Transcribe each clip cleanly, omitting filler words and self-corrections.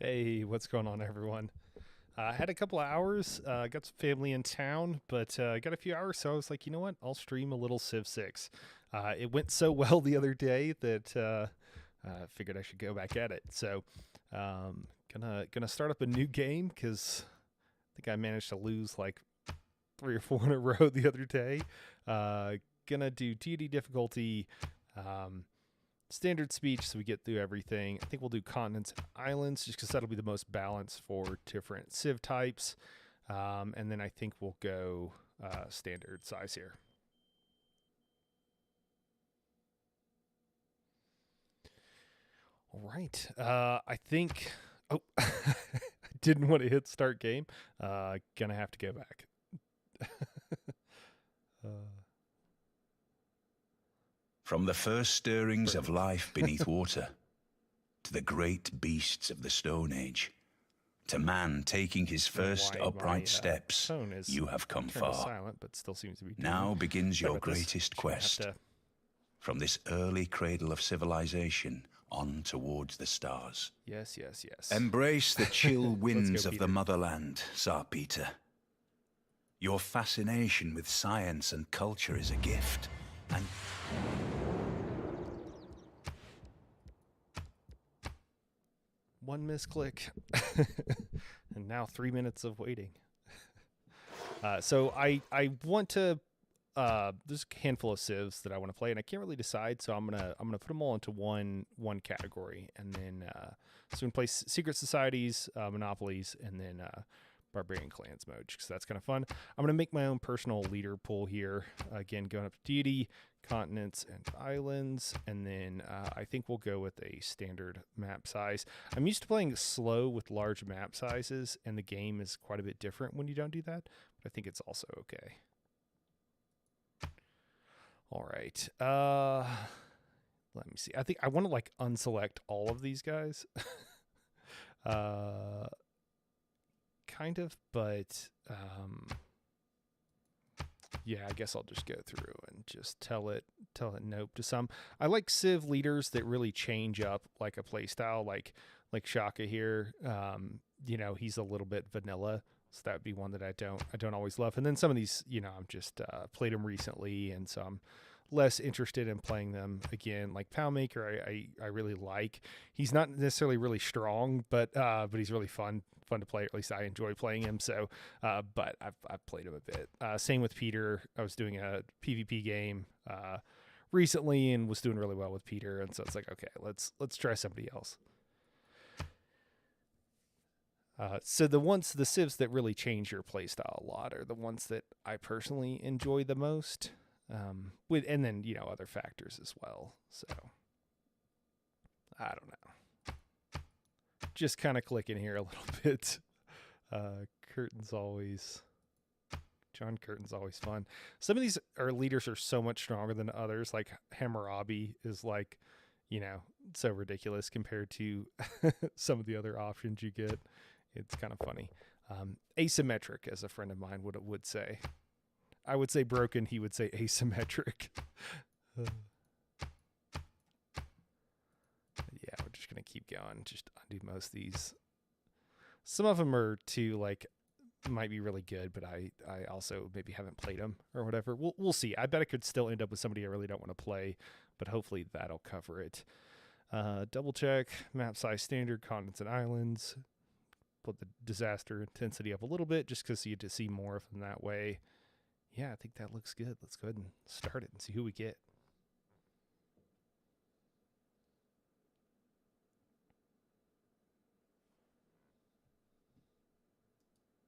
Hey, what's going on, everyone? I had a couple of hours, got some family in town, but I got a few hours, so I was like, you know what? I'll stream a little Civ 6. It went so well the other day that I figured I should go back at it. So, gonna start up a new game because I think I managed to lose like three or four in a row the other day. Gonna do deity difficulty. Um, Standard speech so we get through everything. I think we'll do continents and islands just because that'll be the most balanced for different civ types. And then I think we'll go standard size here. All right. I think. Oh, I didn't want to hit start game. Gonna have to go back. uh, From the first stirrings of life beneath water, to the great beasts of the Stone Age, to man taking his first upright steps, you have come far. Silent, but still seems to be now begins your greatest quest. From this early cradle of civilization on towards the stars. Yes. Embrace the chill winds of the motherland, Tsar Peter. Your fascination with science and culture is a gift, and one misclick, and now 3 minutes of waiting. So I want to. There's a handful of civs that I want to play, and I can't really decide. So I'm gonna put them all into one category, and then so we can play secret societies, monopolies, and then barbarian clans mode because that's kind of fun. I'm gonna make my own personal leader pool here. Again, going up to deity, continents, and islands, and then I think we'll go with a standard map size. I'm used to playing slow with large map sizes, and the game is quite a bit different when you don't do that. But I think it's also okay. All right. Let me see. I think I want to like unselect all of these guys. Kind of, but yeah, I guess I'll just go through and just tell it nope to some. I like Civ leaders that really change up like a playstyle, like Shaka here. He's a little bit vanilla, so that'd be one that I don't always love. And then some of these, I'm just played them recently, and so I'm less interested in playing them again. Like Palmaker, I really like. He's not necessarily really strong, but he's really fun to play. At least I enjoy playing him. So, but I've played him a bit. Same with Peter. I was doing a PvP game recently and was doing really well with Peter, and so it's like, okay, let's try somebody else. So the civs that really change your playstyle a lot are the ones that I personally enjoy the most. And then other factors as well. So I don't know. Just kind of clicking here a little bit. John Curtin's always fun. Some of these leaders are so much stronger than others. Like Hammurabi is like, so ridiculous compared to some of the other options you get. It's kind of funny. Asymmetric, as a friend of mine would say. I would say broken. He would say asymmetric. Yeah, we're just going to keep going. Just undo most of these. Some of them are might be really good, but I also maybe haven't played them or whatever. We'll see. I bet I could still end up with somebody I really don't want to play, but hopefully that'll cover it. Double check. Map size standard, continents and islands. Put the disaster intensity up a little bit just because you get to see more of them that way. Yeah, I think that looks good. Let's go ahead and start it and see who we get.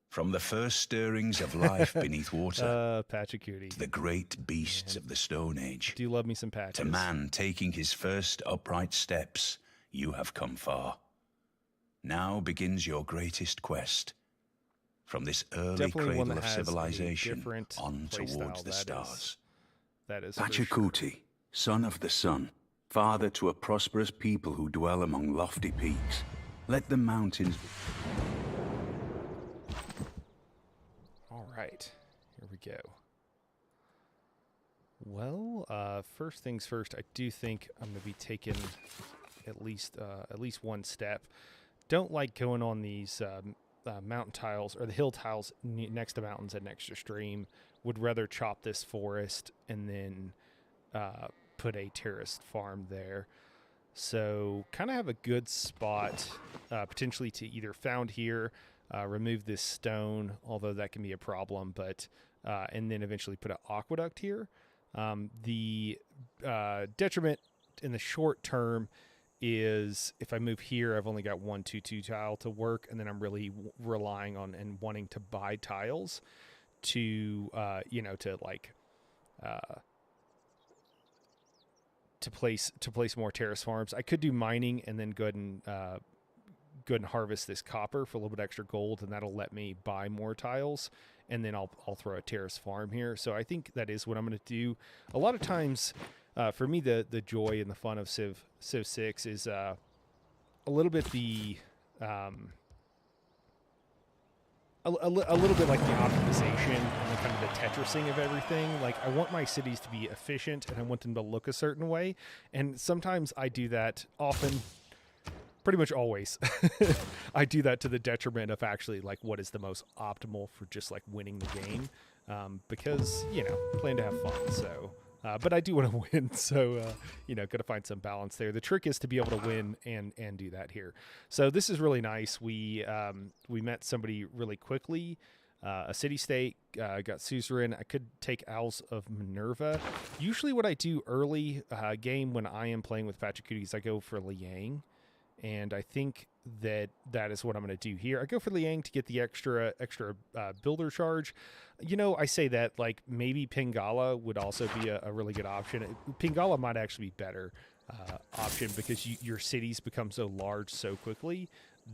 From the first stirrings of life beneath water, Pachacooty, to the great beasts of the Stone Age, do you love me some patches? To man taking his first upright steps, you have come far. Now begins your greatest quest. From this early cradle of civilization on towards the stars. That is Pachacooty, son of the sun, father to a prosperous people who dwell among lofty peaks. Let the mountains... All right, here we go. Well, first things first, I do think I'm going to be taking at least one step don't like going on these mountain tiles or the hill tiles next to mountains and next to stream. Would rather chop this forest and then put a terraced farm there. So kind of have a good spot potentially to either found here, remove this stone, although that can be a problem, but and then eventually put an aqueduct here. The detriment in the short term is if I move here, I've only got 1 2 tile to work, and then I'm really relying on and wanting to buy tiles to to like to place more terrace farms. I could do mining and then go ahead and harvest this copper for a little bit extra gold, and that'll let me buy more tiles, and then I'll throw a terrace farm here. So I think that is what I'm going to do. A lot of times, for me, the joy and the fun of Civ 6 is a little bit the a little bit like the optimization and the kind of the Tetrising of everything. Like, I want my cities to be efficient and I want them to look a certain way. And sometimes I do that often, pretty much always. I do that to the detriment of actually like what is the most optimal for just like winning the game. Because, plan to have fun. So, but I do want to win, so got to find some balance there. The trick is to be able to win and do that here. So this is really nice. We met somebody really quickly, a city-state, got suzerain. I could take Owls of Minerva. Usually what I do early game when I am playing with Pachacooty is I go for Liang, and I think that is what I'm going to do here. I go for Liang to get the extra builder charge. I say that like maybe Pingala would also be a really good option. Pingala might actually be better option because your cities become so large so quickly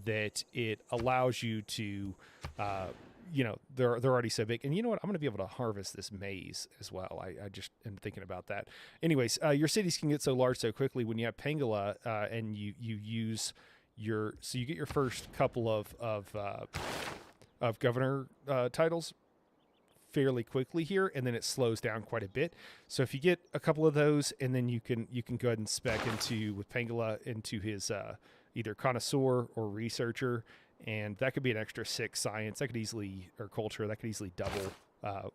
that it allows you to, they're already so big. And you know what? I'm going to be able to harvest this maize as well. I just am thinking about that. Anyways, your cities can get so large so quickly when you have Pingala and you use you get your first couple of governor titles fairly quickly here, and then it slows down quite a bit. So if you get a couple of those, and then you can go ahead and spec with Pangala into his either connoisseur or researcher, and that could be an extra 6 science. That could easily, or culture, that could easily double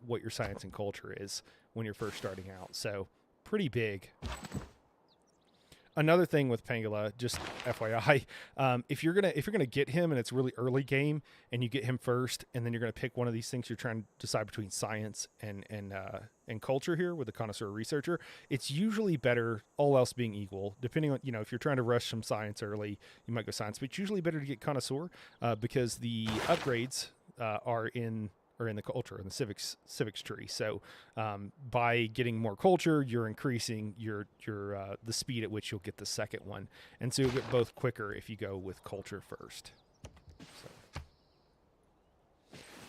what your science and culture is when you're first starting out. So pretty big. Another thing with Pangala, just FYI, if you're gonna get him and it's really early game and you get him first, and then you're gonna pick one of these things, you're trying to decide between science and culture here with the connoisseur researcher. It's usually better, all else being equal, depending on if you're trying to rush some science early, you might go science, but it's usually better to get connoisseur because the upgrades are in the culture and the civics tree. So by getting more culture, you're increasing your the speed at which you'll get the second one, and so you'll get both quicker if you go with culture first. So.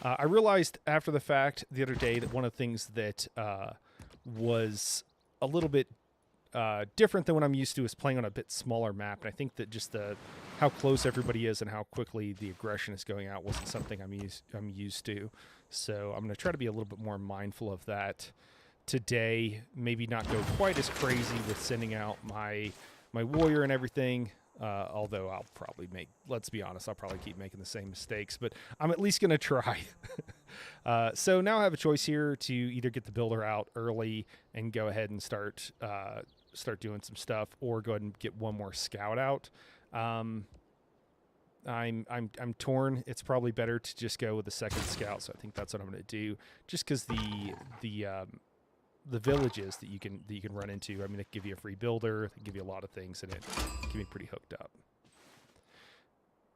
I realized after the fact the other day that one of the things that was a little bit different than what I'm used to is playing on a bit smaller map, and I think that just how close everybody is and how quickly the aggression is going out wasn't something I'm used to. So I'm going to try to be a little bit more mindful of that today. Maybe not go quite as crazy with sending out my warrior and everything. Although I'll probably let's be honest, I'll probably keep making the same mistakes, but I'm at least going to try. So now I have a choice here to either get the builder out early and go ahead and start doing some stuff, or go ahead and get one more scout out. I'm torn. It's probably better to just go with the second scout, so I think that's what I'm going to do. Just because the villages that you can run into, I mean, they give you a free builder, they give you a lot of things, and it can be pretty hooked up.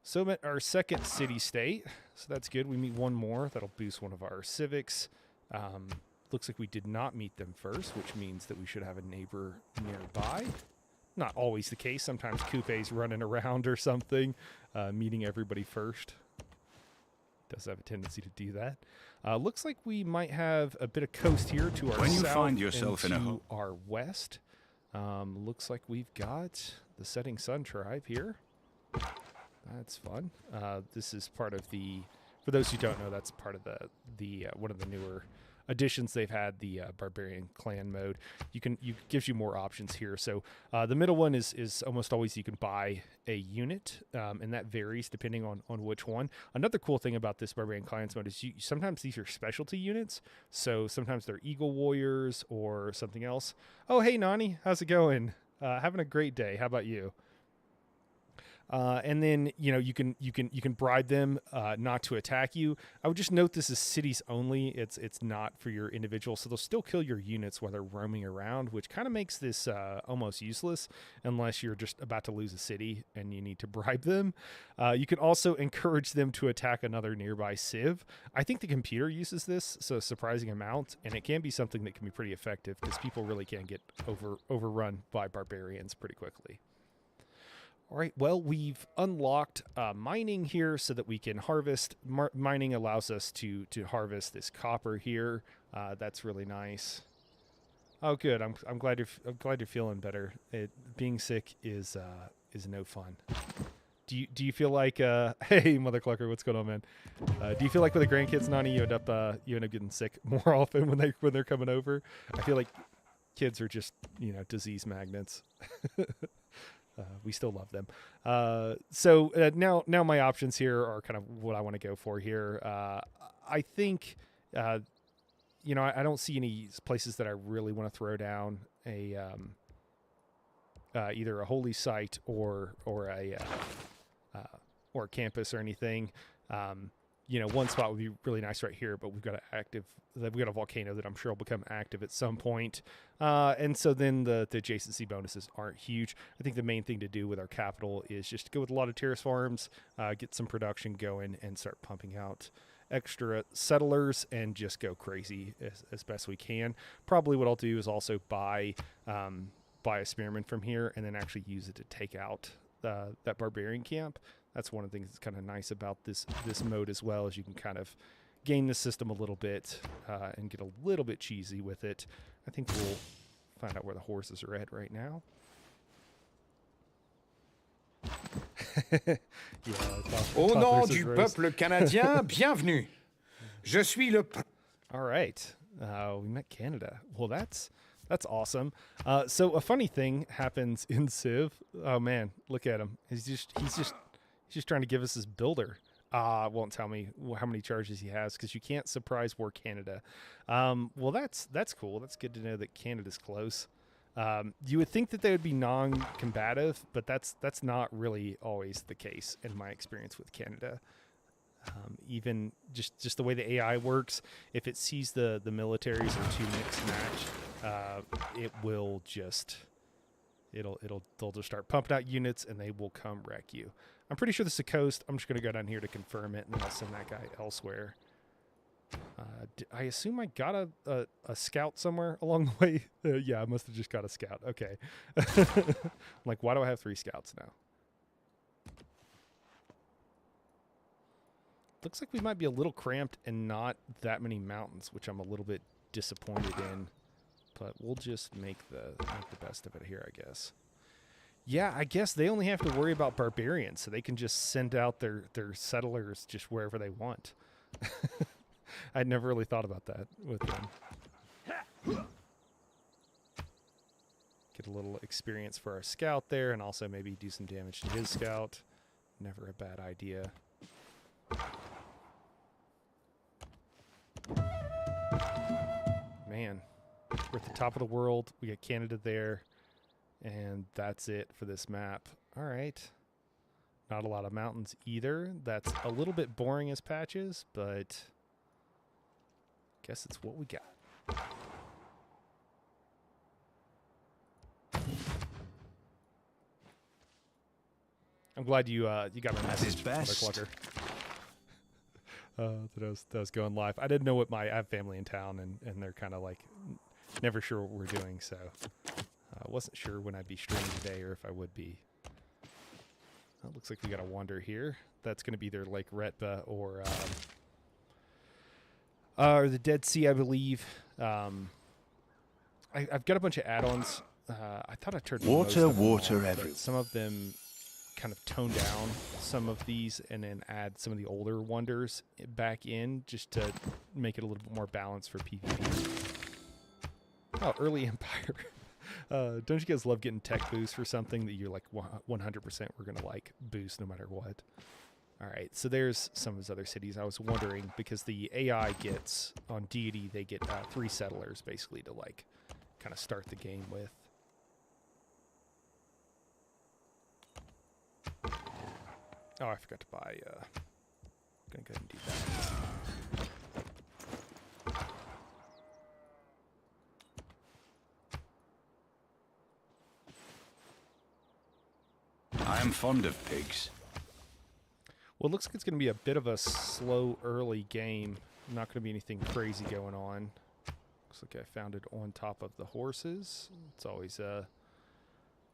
So our second city state, so that's good. We meet one more. That'll boost one of our civics. Looks like we did not meet them first, which means that we should have a neighbor nearby. Not always the case. Sometimes Coupe's running around or something, meeting everybody first. Does have a tendency to do that. Looks like we might have a bit of coast here to our when south you find yourself and in to our west. Looks like we've got the Setting Sun tribe here. That's fun. This is part of the. For those who don't know, that's part of the one of the newer additions they've had the barbarian clan mode. Gives you more options here. So the middle one is almost always you can buy a unit, and that varies depending on which one. Another cool thing about this barbarian clans mode is sometimes these are specialty units. So sometimes they're eagle warriors or something else. Oh, hey Nani, how's it going? Having a great day. How about you? And then you can bribe them not to attack you. I would just note this is cities only. It's not for your individual, so they'll still kill your units while they're roaming around, which kind of makes this almost useless unless you're just about to lose a city and you need to bribe them. You can also encourage them to attack another nearby civ. I think the computer uses this so a surprising amount, and it can be something that can be pretty effective because people really can get overrun by barbarians pretty quickly. All right, well, we've unlocked mining here so that we can harvest. Mining allows us to harvest this copper here. That's really nice. Oh, good. I'm glad you're feeling better. Being sick is no fun. Do you feel like hey Mother Clucker, what's going on, man? Do you feel like with the grandkids, Nani, you end up getting sick more often when they're coming over? I feel like kids are just disease magnets. We still love them. So now my options here are kind of what I want to go for here. I think, I don't see any places that I really want to throw down either a holy site or a campus or anything. One spot would be really nice right here, but we've got a volcano that I'm sure will become active at some point. And so then the adjacency bonuses aren't huge. I think the main thing to do with our capital is just go with a lot of terrace farms, get some production going, and start pumping out extra settlers and just go crazy as best we can. Probably what I'll do is also buy a spearman from here and then actually use it to take out that barbarian camp. That's one of the things that's kind of nice about this mode as well, is you can kind of game the system a little bit and get a little bit cheesy with it. I think we'll find out where the horses are at right now. Au nom du peuple canadien, bienvenue. Je suis le... All right. We met Canada. Well, that's awesome. So a funny thing happens in Civ. Oh man, look at him. He's just trying to give us his builder. Won't tell me how many charges he has because you can't surprise War Canada. Well, that's cool. That's good to know that Canada's close. You would think that they would be non-combative, but that's not really always the case in my experience with Canada. Even just the way the AI works, if it sees the militaries are too mixed match, it will just they'll just start pumping out units and they will come wreck you. I'm pretty sure this is a coast. I'm just going to go down here to confirm it, and then I'll send that guy elsewhere. I assume I got a scout somewhere along the way. Yeah, I must have just got a scout. Okay. Like, why do I have 3 scouts now? Looks like we might be a little cramped and not that many mountains, which I'm a little bit disappointed in. But we'll just make the best of it here, I guess. Yeah, I guess they only have to worry about barbarians, so they can just send out their settlers just wherever they want. I'd never really thought about that with them. Get a little experience for our scout there, and also maybe do some damage to his scout. Never a bad idea. Man, we're at the top of the world. We got Canada there. And that's it for this map. All right. Not a lot of mountains either. That's a little bit boring as patches, but I guess it's what we got. I'm glad you got my message, Mother Clucker. That was going live. I didn't know what I have family in town, and they're kind of like never sure what we're doing, so I wasn't sure when I'd be streaming today or if I would be. It looks like we got a wander here. That's going to be either Lake Retba or the Dead Sea, I believe. I've got a bunch of add-ons. I thought I turned water everywhere. Some of them kind of tone down some of these and then add some of the older wonders back in just to make it a little bit more balanced for PvP. Oh, early Empire. Don't you guys love getting tech boost for something that you're like 100% we're going to like boost no matter what? All right, so there's some of his other cities. I was wondering, because the AI gets, on Deity, they get 3 settlers basically to like kind of start the game with. Oh, I forgot to buy, gonna go ahead and do that. I am fond of pigs. Well, it looks like it's going to be a bit of a slow early game. Not going to be anything crazy going on. Looks like I found it on top of the horses. It's always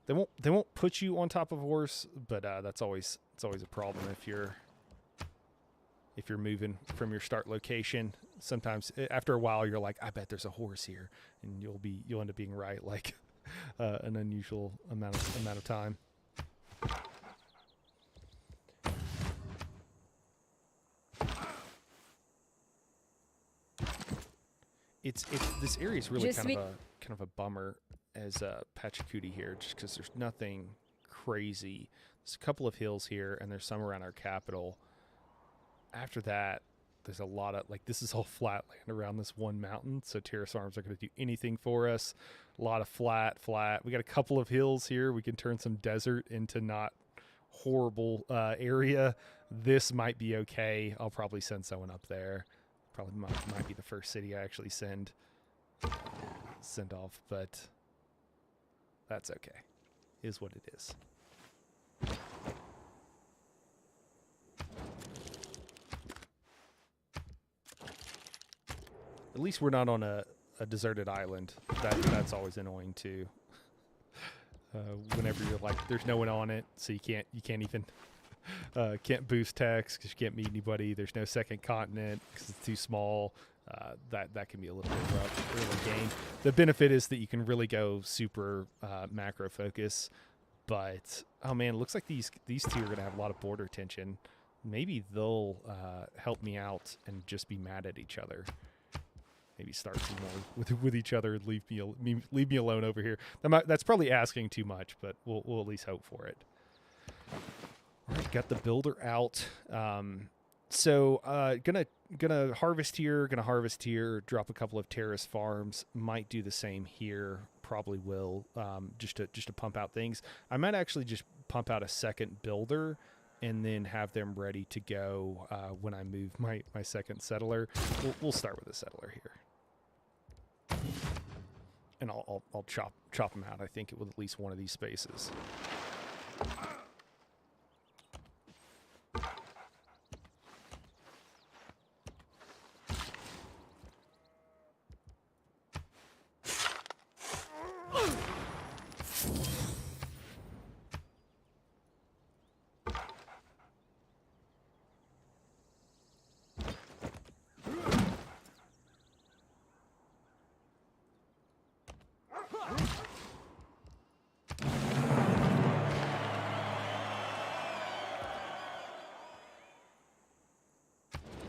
they won't put you on top of a horse, but it's always a problem if you're moving from your start location. Sometimes after a while you're like, I bet there's a horse here, and you'll end up being right like an unusual amount of time. It's this area is really kind of a bummer as Pachacuti here, just because there's nothing crazy. There's a couple of hills here, and there's some around our capital. After that, there's a lot of this is all flat land around this one mountain, so Terrace Farms aren't going to do anything for us. A lot of flat. We got a couple of hills here. We can turn some desert into not horrible area. This might be okay. I'll probably send someone up there. Probably might be the first city I actually send off, but that's okay. Is what it is. At least we're not on a deserted island. That's always annoying too. Whenever you're like, there's no one on it, so you can't even. Can't boost text because you can't meet anybody. There's no second continent because it's too small. That can be a little bit rough early game. The benefit is that you can really go super macro focus. But oh man, it looks like these two are gonna have a lot of border tension. Maybe they'll help me out and just be mad at each other. Maybe start some more with each other and leave me alone over here. That's probably asking too much, but we'll at least hope for it. All right, got the builder out. So gonna harvest here, drop a couple of Terrace Farms. Might do the same here. Probably will, just to pump out things. I might actually just pump out a second builder and then have them ready to go when I move my second settler. We'll start with a settler here. And I'll chop them out, I think, with at least one of these spaces.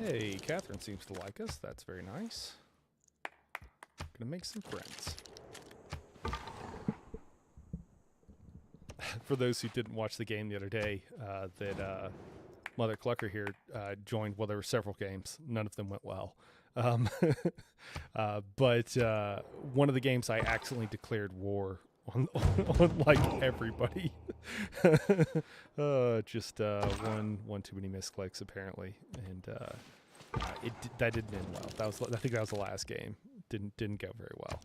Hey, Catherine seems to like us. That's very nice. Gonna make some friends. For those who didn't watch the game the other day, that Mother Clucker here joined. Well, there were several games. None of them went well. But one of the games I accidentally declared war on like everybody. Just one too many misclicks apparently, and that didn't end well. I think that was the last game. Didn't go very well.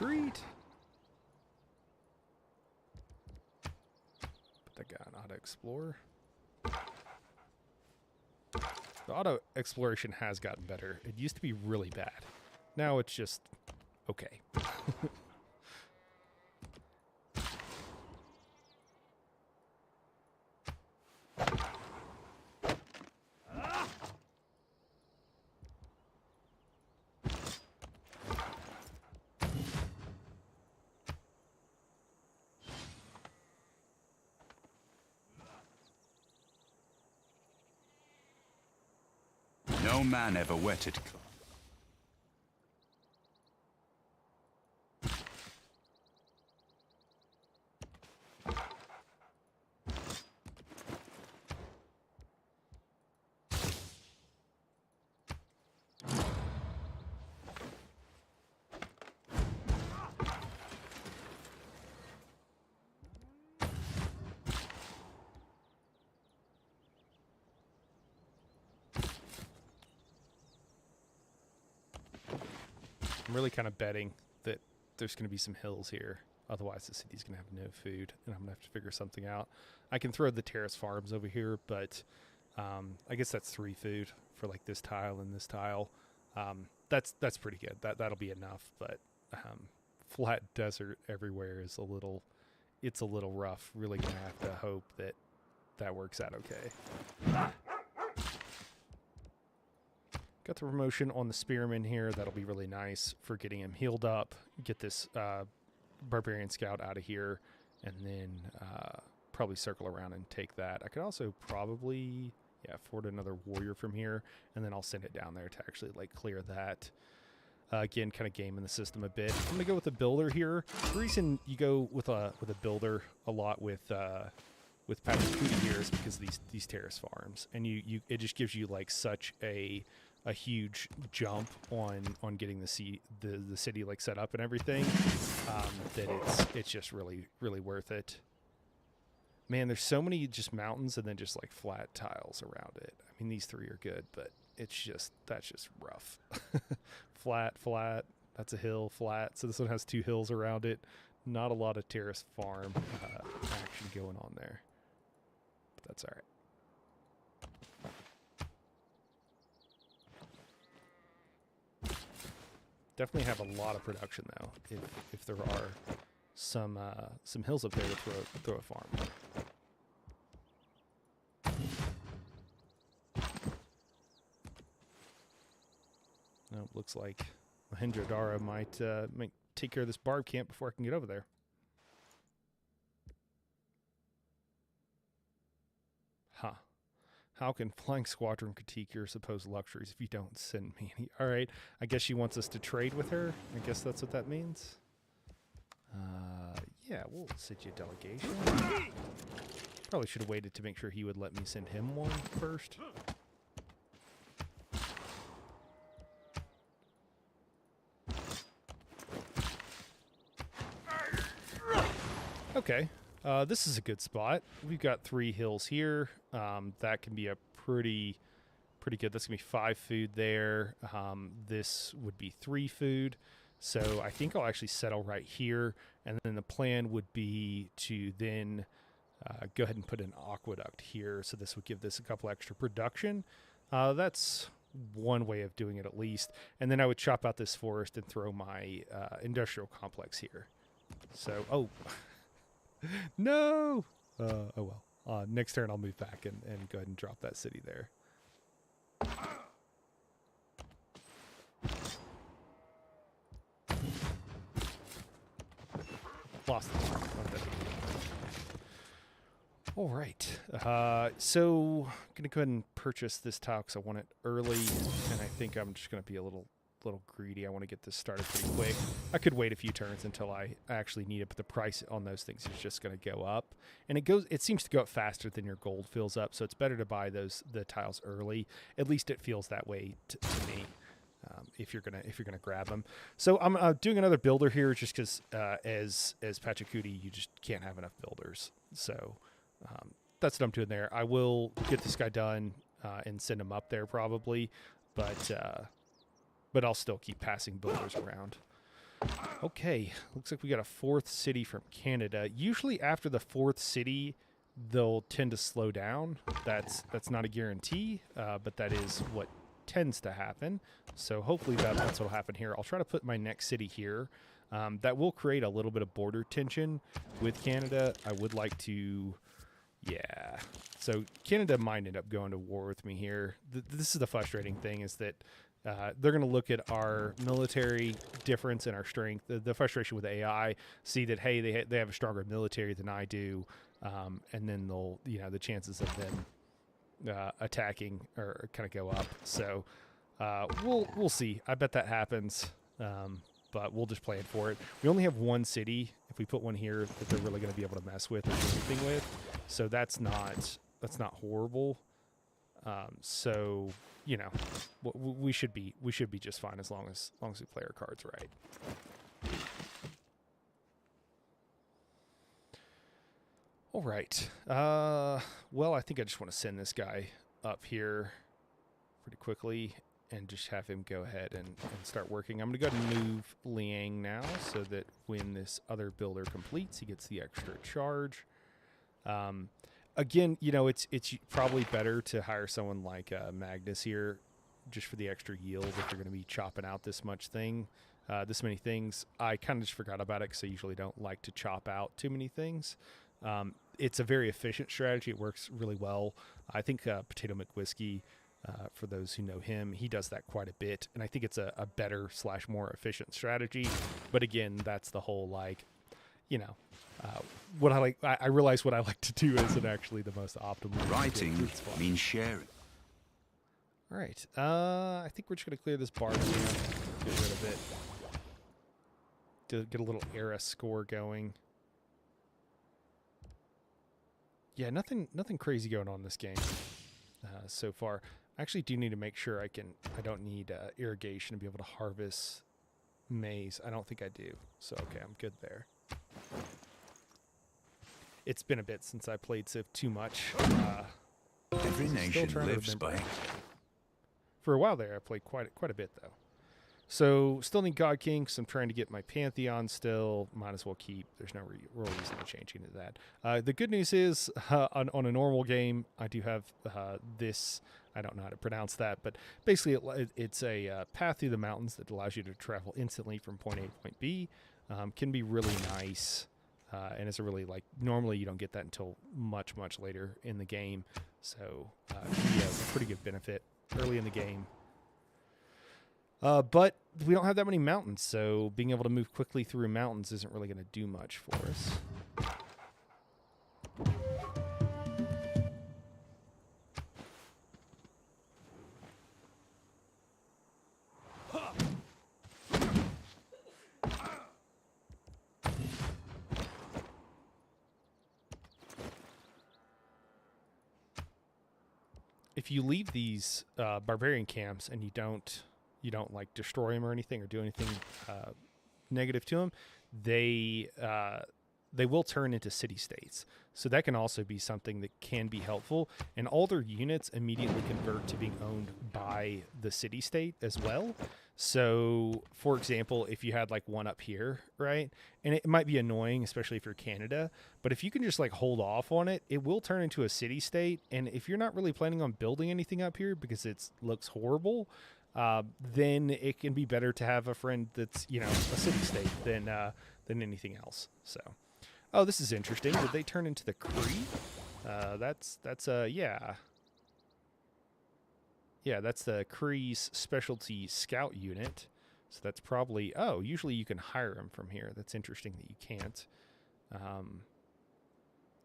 Retreat. Put that guy on auto explore. The auto exploration has gotten better. It used to be really bad. Now it's just okay. No man ever wetted. I'm really kind of betting that there's going to be some hills here. Otherwise, the city's going to have no food, and I'm going to have to figure something out. I can throw the terrace farms over here, but I guess that's 3 food for like this tile and this tile. That's pretty good. That'll be enough. But flat desert everywhere is a little rough. Really going to have to hope that that works out okay. Got the promotion on the Spearman here. That'll be really nice for getting him healed up. Get this Barbarian Scout out of here, and then probably circle around and take that. I could also probably, afford another warrior from here, and then I'll send it down there to actually like clear that. Again, kind of gaming the system a bit. I'm gonna go with a builder here. The reason you go with a builder a lot with Pachacooty here is because of these terrace farms, and it just gives you like such a huge jump on getting the city like set up and everything, that it's just really, really worth it. Man, there's so many just mountains and then just like flat tiles around it. I mean, these 3 are good, but that's just rough. flat, that's a hill, flat. So this one has 2 hills around it. Not a lot of terrace farm action going on there, but that's all right. Definitely have a lot of production though. If there are some hills up there to throw a farm. Nope, looks like Mahenjo-Dara might take care of this barb camp before I can get over there. Huh. How can Flying Squadron critique your supposed luxuries if you don't send me any? All right, I guess she wants us to trade with her. I guess that's what that means. Yeah, we'll send you a delegation. Probably should have waited to make sure he would let me send him one first. Okay. This is a good spot. We've got 3 hills here. That can be a pretty good. That's gonna be 5 food there. This would be 3 food. So I think I'll actually settle right here. And then the plan would be to then go ahead and put an aqueduct here. So this would give this a couple extra production. That's one way of doing it at least. And then I would chop out this forest and throw my industrial complex here. So, oh. No! Oh well. Next turn I'll move back and go ahead and drop that city there. Lost it. Okay. All right. So I'm going to go ahead and purchase this tile because I want it early, and I think I'm just going to be a little greedy. I want to get this started pretty quick. I could wait a few turns until I actually need it, but the price on those things is just going to go up, and it seems to go up faster than your gold fills up, so it's better to buy the tiles early. At least it feels that way to me. If you're gonna grab them. So I'm doing another builder here just because as Pachacooty you just can't have enough builders. So that's what I'm doing there. I will get this guy done and send him up there probably, but I'll still keep passing builders around. Okay, looks like we got a 4th city from Canada. Usually after the 4th city, they'll tend to slow down. That's not a guarantee, but that is what tends to happen. So hopefully that's what'll happen here. I'll try to put my next city here. That will create a little bit of border tension with Canada. I would like to, yeah. So Canada might end up going to war with me here. This is the frustrating thing, is that they're going to look at our military difference and our strength, the frustration with AI, see that, hey, they have a stronger military than I do, and then they'll, the chances of them attacking or kind of go up. So we'll see. I bet that happens, but we'll just plan for it. We only have 1 city. If we put one here, that they're really going to be able to mess with or do anything with, so that's not horrible. So we should be just fine as long as we play our cards right. All right. Well, I think I just want to send this guy up here pretty quickly and just have him go ahead and start working. I'm going to go ahead and move Liang now so that when this other builder completes, he gets the extra charge. Again, it's probably better to hire someone like Magnus here, just for the extra yield if you're going to be chopping out this many things. I kind of just forgot about it because I usually don't like to chop out too many things. It's a very efficient strategy. It works really well. I think Potato McWhiskey, for those who know him, he does that quite a bit, and I think it's a better / more efficient strategy. But again, that's the whole what I like. I realize what I like to do isn't actually the most optimal. Writing means sharing. All right. I think we're just going to clear this bar down, get rid of it, to get a little era score going. Yeah, nothing crazy going on in this game so far. I actually do need to make sure I don't need irrigation to be able to harvest maize. I don't think I do. So, okay, I'm good there. It's been a bit since I played Civ too much. Every nation lives by... For a while there, I played quite a bit, though. So, still need God King, so I'm trying to get my Pantheon still. Might as well keep. There's no real reason to change into that. The good news is, on a normal game, I do have this... I don't know how to pronounce that, but basically it's a path through the mountains that allows you to travel instantly from point A to point B. Can be really nice, and it's a really, normally you don't get that until much later in the game. So, yeah, a pretty good benefit early in the game. But we don't have that many mountains, so being able to move quickly through mountains isn't really going to do much for us. If you leave these barbarian camps and you don't destroy them or anything or do anything negative to them, they will turn into city states. So that can also be something that can be helpful. And all their units immediately convert to being owned by the city state as well. So, for example, if you had one up here, right? And it might be annoying, especially if you're Canada, but if you can just hold off on it, it will turn into a city state. And if you're not really planning on building anything up here because it looks horrible, then it can be better to have a friend that's, a city state than anything else. So, oh, this is interesting. Did they turn into the Cree? Yeah. Yeah, that's the Kree's specialty scout unit. So that's probably... Oh, usually you can hire them from here. That's interesting that you can't.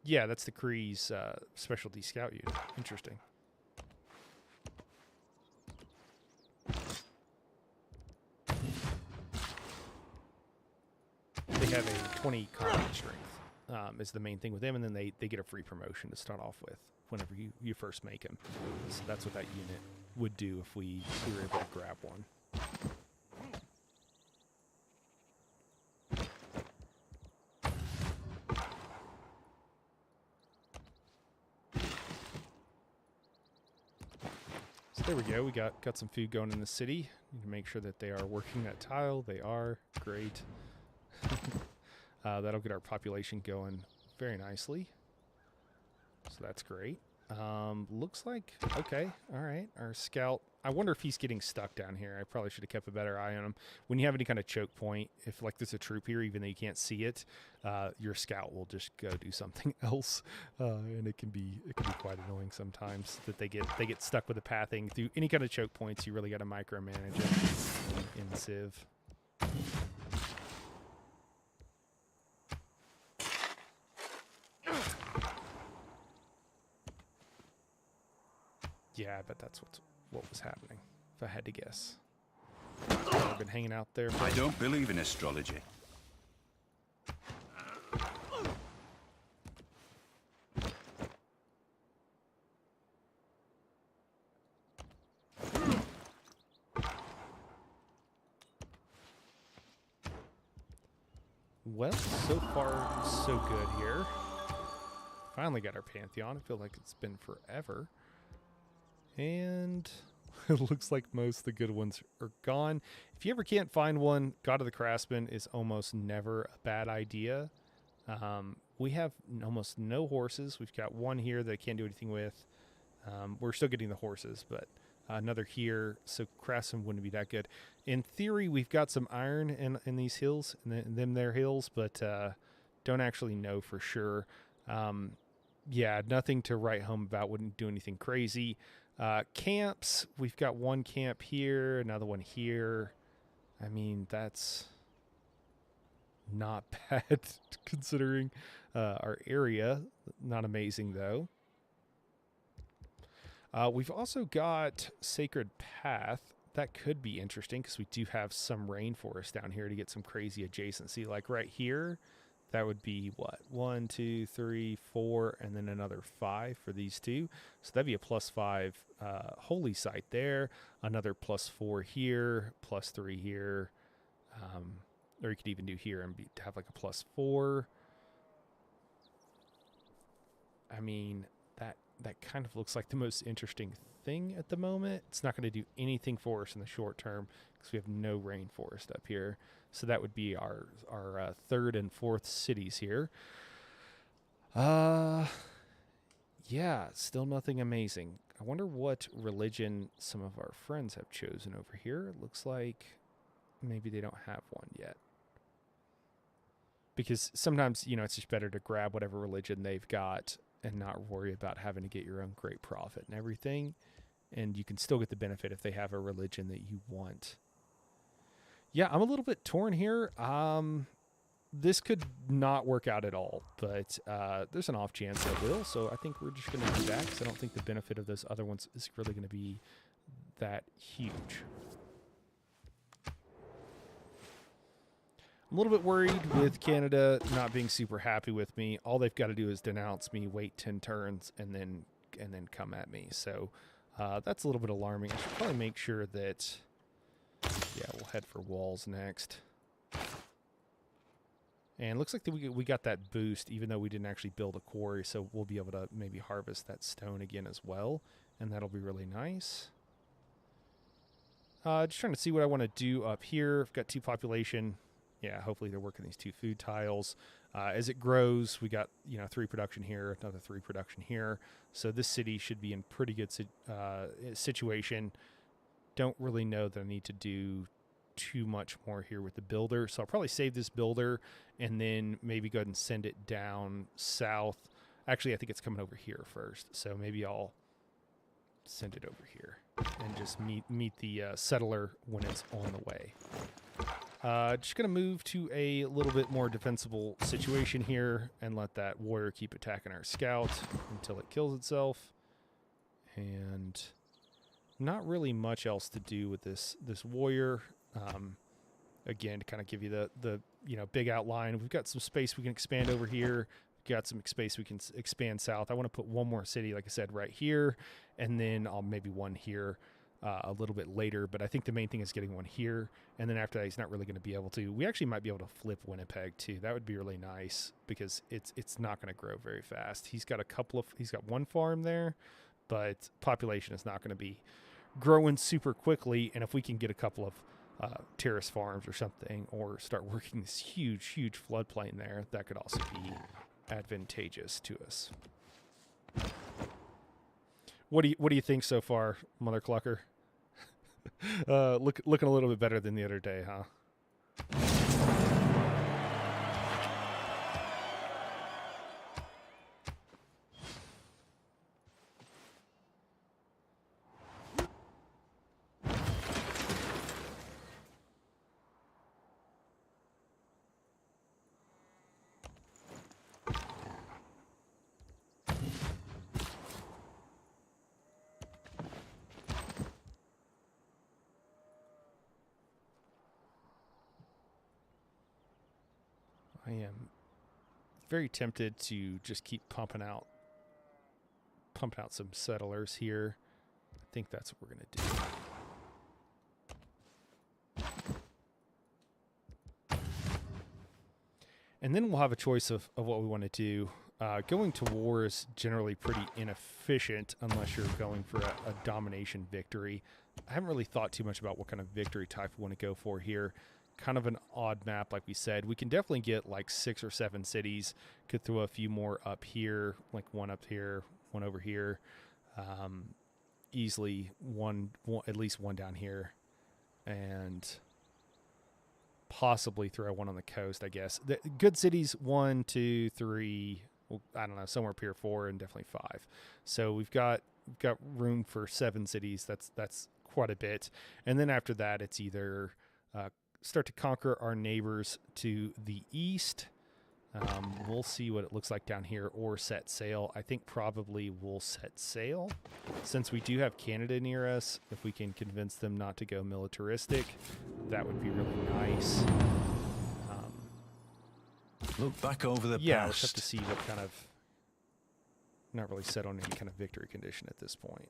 Yeah, that's the Kree's specialty scout unit. Interesting. They have a 20 combat strength is the main thing with them, and then they get a free promotion to start off with whenever you first make them. So that's what that unit would do if we were able to grab one. So there we go. We got some food going in the city. Need to make sure that they are working that tile. They are. Great. That'll get our population going very nicely. So that's great. Looks like, okay, all right. Our scout, I wonder if he's getting stuck down here. I probably should have kept a better eye on him. When you have any kind of choke point, if like there's a troop here, even though you can't see it, your scout will just go do something else. And it can be quite annoying sometimes that they get stuck with the pathing. Through any kind of choke points, you really got to micromanage them in Civ. Yeah, I bet that's what was happening, if I had to guess. I've been hanging out there. I don't believe in astrology. Well, so far, so good here. Finally got our Pantheon. I feel like it's been forever. And it looks like most of the good ones are gone. If you ever can't find one, God of the Craftsman is almost never a bad idea. We have almost no horses. We've got one here that I can't do anything with. We're still getting the horses, but another here, so Craftsman wouldn't be that good. In theory, we've got some iron in these hills, in them there hills, but don't actually know for sure. Yeah, nothing to write home about. Wouldn't do anything crazy. Camps, we've got one camp here, another one here. I mean, that's not bad considering our area. Not amazing, though. We've also got Sacred Path. That could be interesting because we do have some rainforest down here to get some crazy adjacency. Like right here, that would be what? 1, 2, 3, 4, and then another 5 for these two. So that'd be a +5 holy site there. Another +4 here, +3 here. Or you could even do here and have like a +4. I mean, that kind of looks like the most interesting thing at the moment. It's not going to do anything for us in the short term because we have no rainforest up here. So that would be our third and fourth cities here. Yeah, still nothing amazing. I wonder what religion some of our friends have chosen over here. It looks like maybe they don't have one yet. Because sometimes, it's just better to grab whatever religion they've got and not worry about having to get your own great profit and everything. And you can still get the benefit if they have a religion that you want. Yeah, I'm a little bit torn here. This could not work out at all, but there's an off chance it will. So I think we're just going to do that because I don't think the benefit of those other ones is really going to be that huge. I'm a little bit worried with Canada not being super happy with me. All they've got to do is denounce me, wait 10 turns, and then come at me. So that's a little bit alarming. I should probably make sure that, yeah, we'll head for walls next. And it looks like we got that boost, even though we didn't actually build a quarry. So we'll be able to maybe harvest that stone again as well. And that'll be really nice. Just trying to see what I want to do up here. I've got 2 population. Yeah, hopefully they're working these 2 food tiles. As it grows, we got 3 production here, another 3 production here. So this city should be in pretty good situation. Don't really know that I need to do too much more here with the builder. So I'll probably save this builder and then maybe go ahead and send it down south. Actually, I think it's coming over here first. So maybe I'll send it over here and just meet the settler when it's on the way. Just going to move to a little bit more defensible situation here and let that warrior keep attacking our scout until it kills itself. And not really much else to do with this warrior. Again, to kind of give you the big outline. We've got some space we can expand over here. We've got some space we can expand south. I want to put one more city, like I said, right here. And then I'll maybe one here. A little bit later, but I think the main thing is getting one here, and then after that he's not really going to be able to. We actually might be able to flip Winnipeg too. That would be really nice because it's not going to grow very fast. He's got one farm there, but population is not going to be growing super quickly, and if we can get a couple of terrace farms or something, or start working this huge floodplain there, that could also be advantageous to us. What do you think so far, Mother Clucker? Looking a little bit better than the other day, huh? I am very tempted to just keep pumping out some settlers here. I think that's what we're going to do. And then we'll have a choice of what we want to do. Going to war is generally pretty inefficient unless you're going for a domination victory. I haven't really thought too much about what kind of victory type we want to go for here. Kind of an odd map, like we said. We can definitely get like 6 or 7 cities. Could throw a few more up here, like one up here, one over here. Easily one, at least one down here, and possibly throw one on the coast, I guess. The good cities, 1, 2, 3. Well, I don't know, somewhere up here 4 and definitely 5. So we've got room for 7 cities. That's quite a bit. And then after that, it's either start to conquer our neighbors to the east. We'll see what it looks like down here, or set sail. I think probably we'll set sail since we do have Canada near us. If we can convince them not to go militaristic, that would be really nice. Look back over the past. We'll have to see what kind of... Not really set on any kind of victory condition at this point.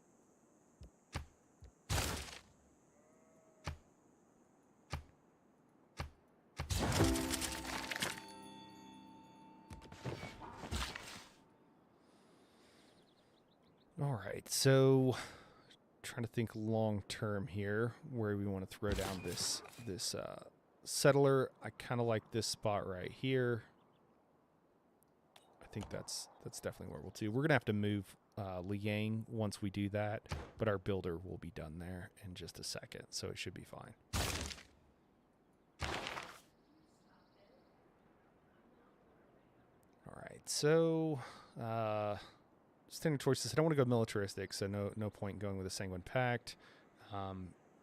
All right, so trying to think long term here, where we want to throw down this settler. I kind of like this spot right here. I think that's definitely where we'll do. We're gonna have to move Liang once we do that, but our builder will be done there in just a second, so it should be fine. All right, so standard choices. I don't want to go militaristic, so no point in going with a Sanguine Pact.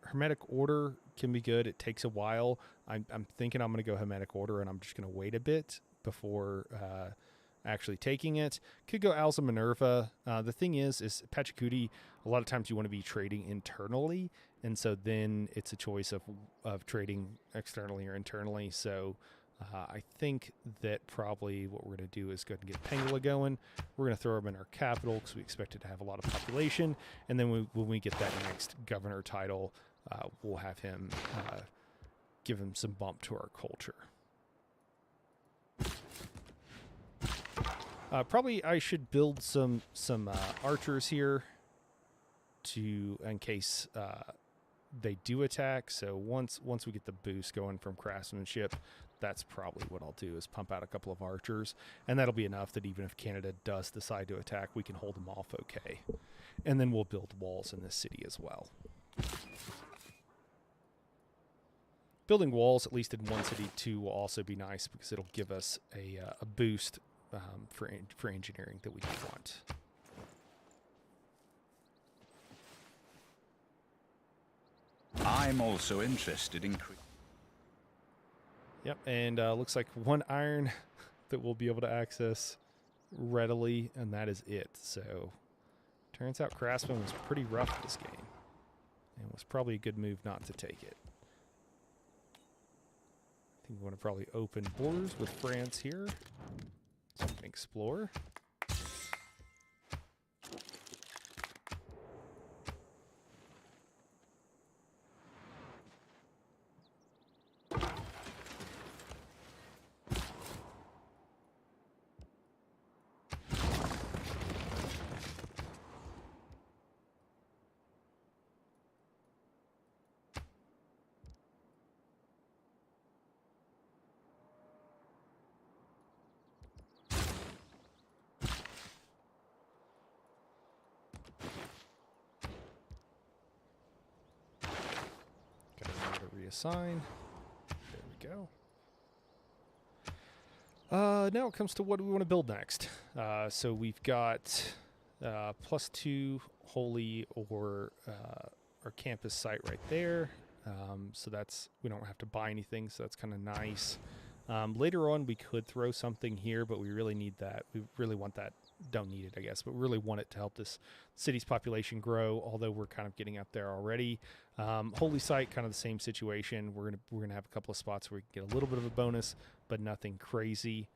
Hermetic Order can be good. It takes a while. I'm thinking I'm going to go Hermetic Order, and I'm just going to wait a bit before actually taking it. Could go Owls of Minerva. The thing is Pachacuti, a lot of times you want to be trading internally, and so then it's a choice of trading externally or internally. So I think that probably what we're going to do is go ahead and get Pangala going. We're going to throw him in our capital because we expect it to have a lot of population. And then when we get that next governor title, we'll have him give him some bump to our culture. Probably I should build some archers here in case they do attack. So once we get the boost going from craftsmanship, that's probably what I'll do, is pump out a couple of archers, and that'll be enough that even if Canada does decide to attack, we can hold them off okay. And then we'll build walls in this city as well. Building walls, at least in one city too, will also be nice because it'll give us a boost for engineering that we want. I'm also interested in... Yep, and looks like 1 iron that we'll be able to access readily, and that is it. So, turns out Craftsman was pretty rough this game, and was probably a good move not to take it. I think we want to probably open borders with France here, so we can explore. reassign. There we go. Now it comes to what do we want to build next. So we've got +2 holy or our campus site right there. So that's, we don't have to buy anything, so that's kind of nice. Later on we could throw something here, but we really need that. We really want that. Don't need it, I guess, but we really want it to help this city's population grow, although we're kind of getting up there already. Holy site, kind of the same situation. We're gonna have a couple of spots where we can get a little bit of a bonus, but nothing crazy.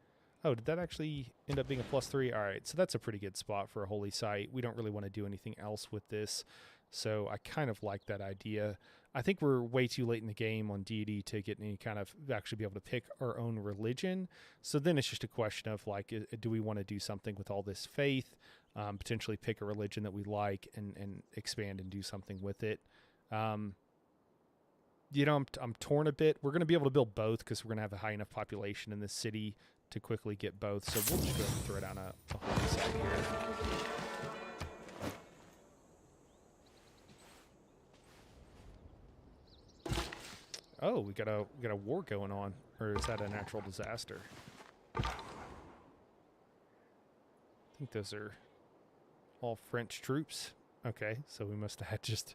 Oh, did that actually end up being a +3? All right, so that's a pretty good spot for a holy site. We don't really want to do anything else with this, so I kind of like that idea. I think we're way too late in the game on deity to get any kind of actually be able to pick our own religion. So then it's just a question of like, do we want to do something with all this faith, potentially pick a religion that we like and expand and do something with it. You know, I'm torn a bit. We're going to be able to build both because we're going to have a high enough population in this city to quickly get both. So we'll just go ahead and throw down a holy site here. Oh, we got a war going on, or is that a natural disaster? I think those are all French troops. Okay, so we must have had just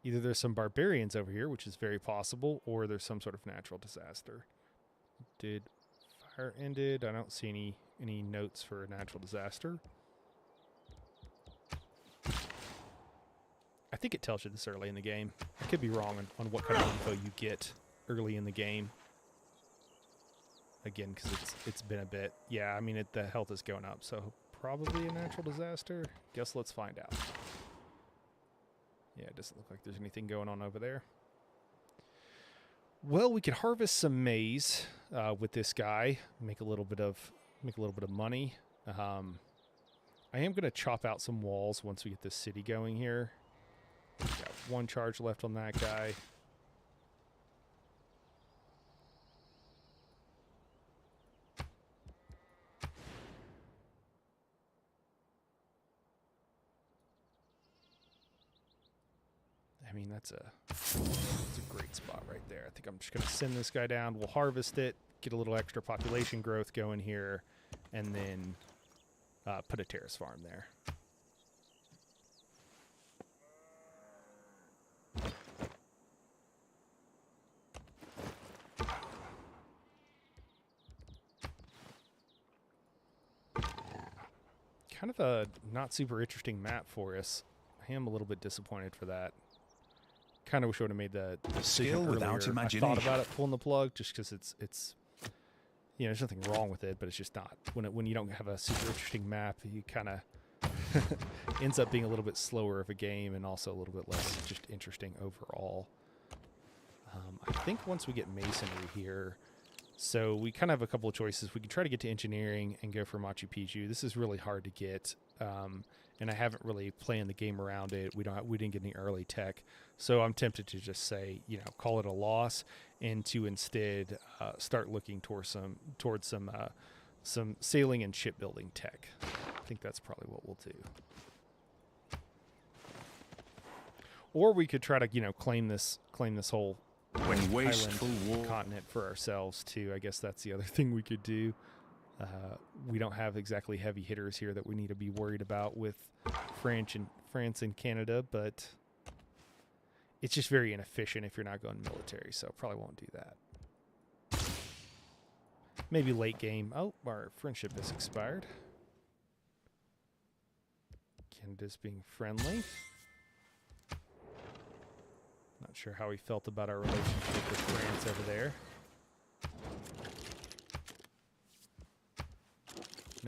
either there's some barbarians over here, which is very possible, or there's some sort of natural disaster. Did fire ended? I don't see any notes for a natural disaster. I think it tells you this early in the game. I could be wrong on what kind of info you get early in the game. Again, because it's been a bit. Yeah, I mean, the health is going up, so probably a natural disaster. Guess let's find out. Yeah, it doesn't look like there's anything going on over there. Well, we could harvest some maize with this guy, make a little bit of money. I am going to chop out some walls once we get this city going here. Got one charge left on that guy. I mean, that's a great spot right there. I think I'm just going to send this guy down. We'll harvest it, get a little extra population growth going here, and then put a terrace farm there. Kind of a not super interesting map for us. I am a little bit disappointed for that. Kind of wish I would have made the skill without imagination. I thought about it pulling the plug just because it's you know, there's nothing wrong with it, but it's just not when you don't have a super interesting map, you kind of ends up being a little bit slower of a game and also a little bit less just interesting overall. I think once we get masonry here. So we kind of have a couple of choices. We can try to get to engineering and go for Machu Picchu. This is really hard to get, and I haven't really planned the game around it. We didn't get any early tech, so I'm tempted to just say, you know, call it a loss, and to instead start looking towards some sailing and shipbuilding tech. I think that's probably what we'll do. Or we could try to, you know, claim this whole when wasteful continent for ourselves too. I guess that's the other thing we could do. We don't have exactly heavy hitters here that we need to be worried about with France and Canada, but it's just very inefficient if you're not going military, so probably won't do that. Maybe late game. Oh, our friendship has expired. Canada's being friendly. Not sure how he felt about our relationship with France over there.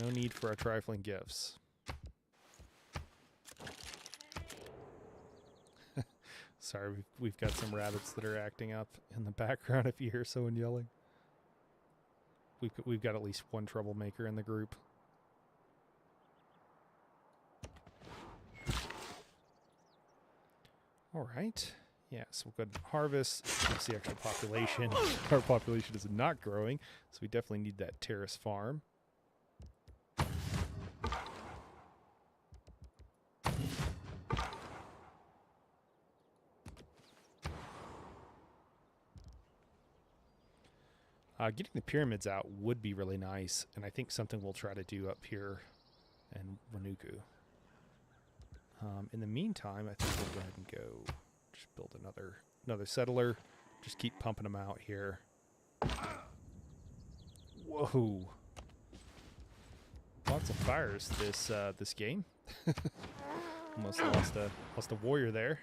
No need for our trifling gifts. Sorry, we've got some rabbits that are acting up in the background if you hear someone yelling. We've got at least one troublemaker in the group. All right. Yeah, so we'll go ahead and harvest. Let's see extra population. Our population is not growing, so we definitely need that terrace farm. Getting the pyramids out would be really nice, and I think something we'll try to do up here in Wanuku. In the meantime, I think we'll go ahead and go just build another settler. Just keep pumping them out here. Whoa! Lots of fires this game. Almost lost a warrior there.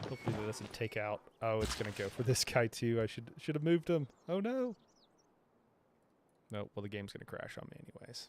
Hopefully that doesn't take out. Oh, it's gonna go for this guy too. I should have moved him. Oh no. No, well the game's gonna crash on me anyways.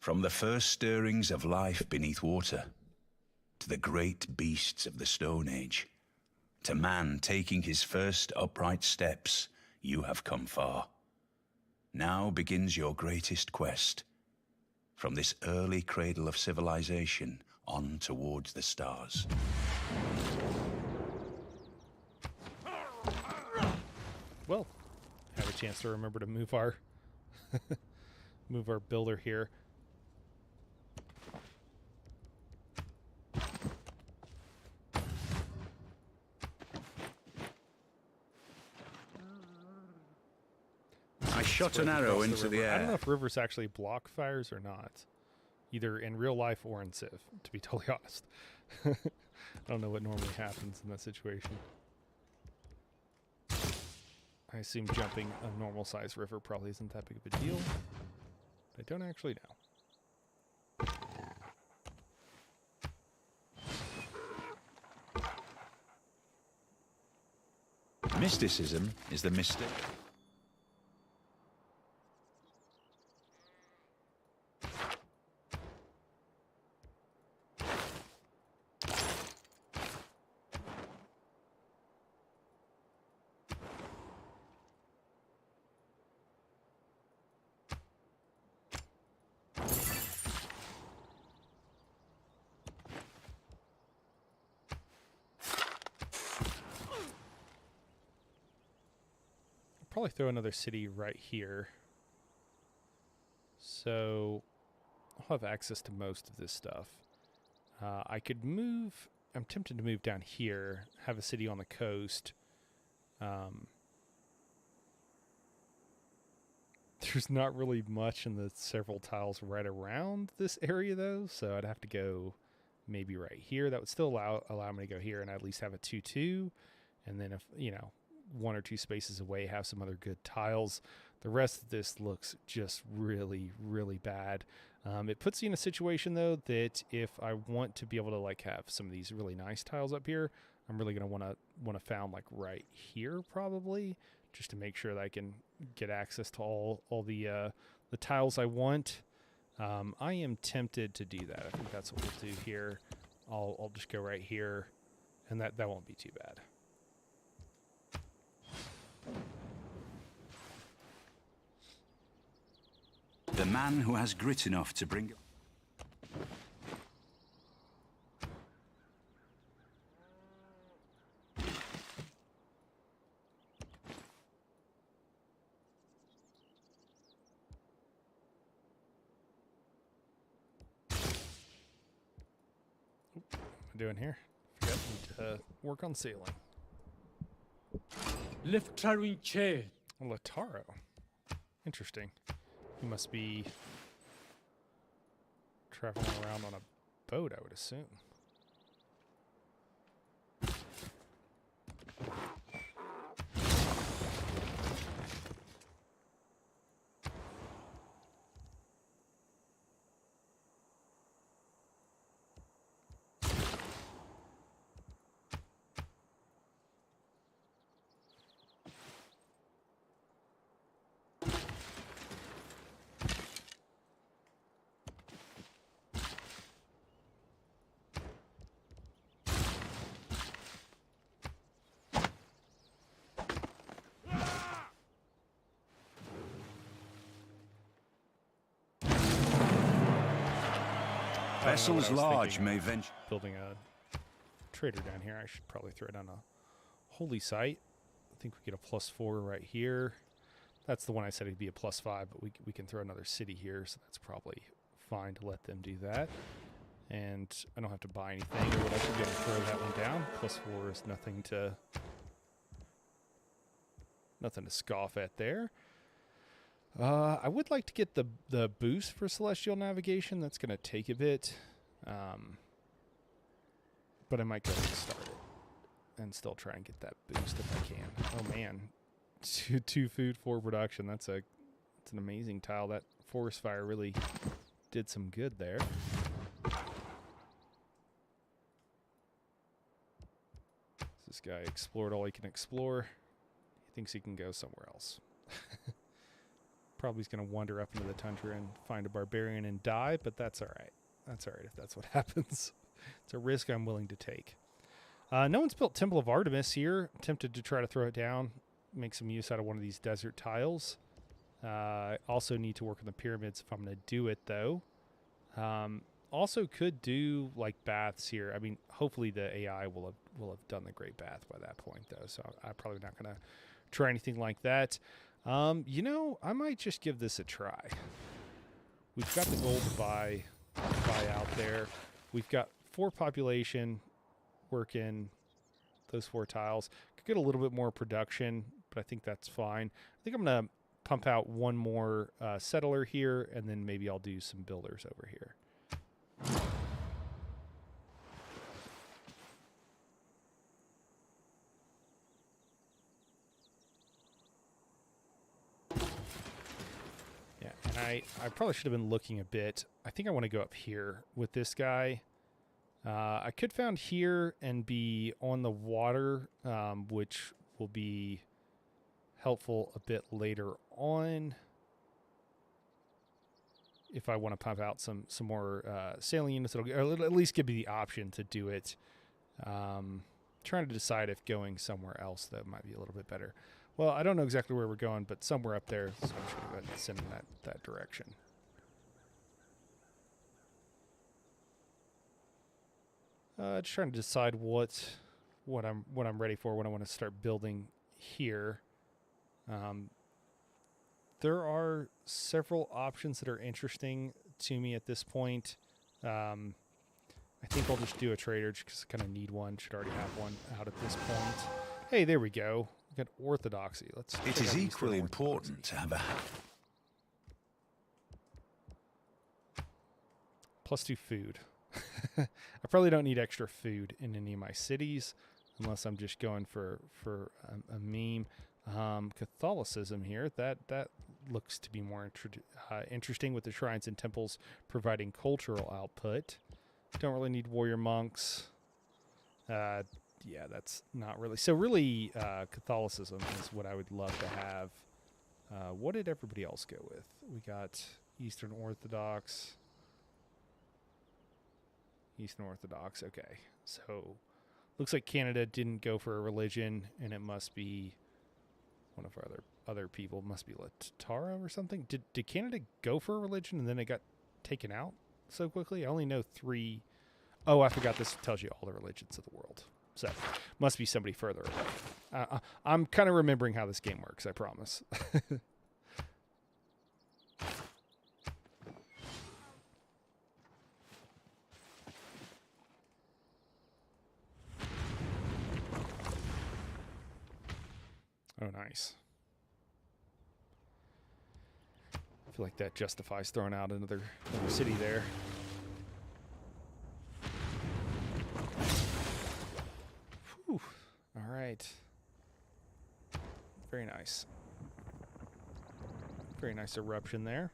From the first stirrings of life beneath water, to the great beasts of the Stone Age, to man taking his first upright steps, you have come far. Now begins your greatest quest, from this early cradle of civilization on towards the stars. Well, have a chance to remember to move our move our builder here. I shot an arrow into the air. I don't know if rivers actually block fires or not, either in real life or in Civ, to be totally honest. I don't know what normally happens in that situation. I assume jumping a normal sized river probably isn't that big of a deal. I don't actually know. Mysticism is the mystic. Probably throw another city right here, so I'll have access to most of this stuff. I could move. I'm tempted to move down here, have a city on the coast. There's not really much in the several tiles right around this area though, so I'd have to go maybe right here. That would still allow me to go here and at least have a 2-2, and then if one or two spaces away have some other good tiles. The rest of this looks just really, really bad. It puts you in a situation though that if I want to be able to have some of these really nice tiles up here, I'm really gonna want to found right here probably, just to make sure that I can get access to all the tiles I want. I am tempted to do that. I think that's what we'll do here. I'll just go right here, and that won't be too bad. The man who has grit enough to bring... What am I doing here? Forgot to work on sailing. Leftarinche. Lataro. Interesting. He must be traveling around on a boat, I would assume. Vessels large may venture. Building a trader down here. I should probably throw down a holy site. I think we get a +4 right here. That's the one I said it'd be a +5, but we can throw another city here, so that's probably fine to let them do that. And I don't have to buy anything or whatever. I'm going to throw that one down. +4 is nothing to scoff at there. I would like to get the boost for Celestial Navigation. That's going to take a bit. But I might go ahead and start it and still try and get that boost if I can. Oh, man. 2 food, 4 production. That's an amazing tile. That forest fire really did some good there. This guy explored all he can explore. He thinks he can go somewhere else. Probably is going to wander up into the tundra and find a barbarian and die, but that's all right. That's all right if that's what happens. It's a risk I'm willing to take. No one's built Temple of Artemis here. Tempted to try to throw it down, make some use out of one of these desert tiles. I also need to work on the pyramids if I'm going to do it, though. Also could do like baths here. I mean, hopefully the AI will have done the Great Bath by that point, though. So I'm probably not going to try anything like that. You know, I might just give this a try. We've got the gold to buy out there. We've got 4 population working those 4 tiles. Could get a little bit more production, but I think that's fine. I think I'm going to pump out 1 more settler here, and then maybe I'll do some builders over here. I probably should have been looking a bit. I think I want to go up here with this guy. I could found here and be on the water, which will be helpful a bit later on. If I want to pump out some more sailing units, it'll at least give me the option to do it. Trying to decide if going somewhere else, that might be a little bit better. Well, I don't know exactly where we're going, but somewhere up there, so I'm just going to go ahead and send in that direction. Just trying to decide what I'm ready for when I want to start building here. There are several options that are interesting to me at this point. I think I'll just do a trader just because I kind of need one. Should already have one out at this point. Hey, there we go. We got orthodoxy. It is equally important to have a +2 food. I probably don't need extra food in any of my cities unless I'm just going for a meme. Catholicism here, that looks to be more interesting with the shrines and temples providing cultural output. Don't really need warrior monks. Yeah, that's not really. So really, Catholicism is what I would love to have. What did everybody else go with? We got Eastern Orthodox. Eastern Orthodox, okay. So looks like Canada didn't go for a religion, and it must be one of our other people. It must be Latara or something. Did Canada go for a religion, and then it got taken out so quickly? I only know 3. Oh, I forgot this tells you all the religions of the world. So must be somebody further away. I'm kind of remembering how this game works, I promise. Oh, nice. I feel like that justifies throwing out another city there. right. Very nice. Very nice eruption there.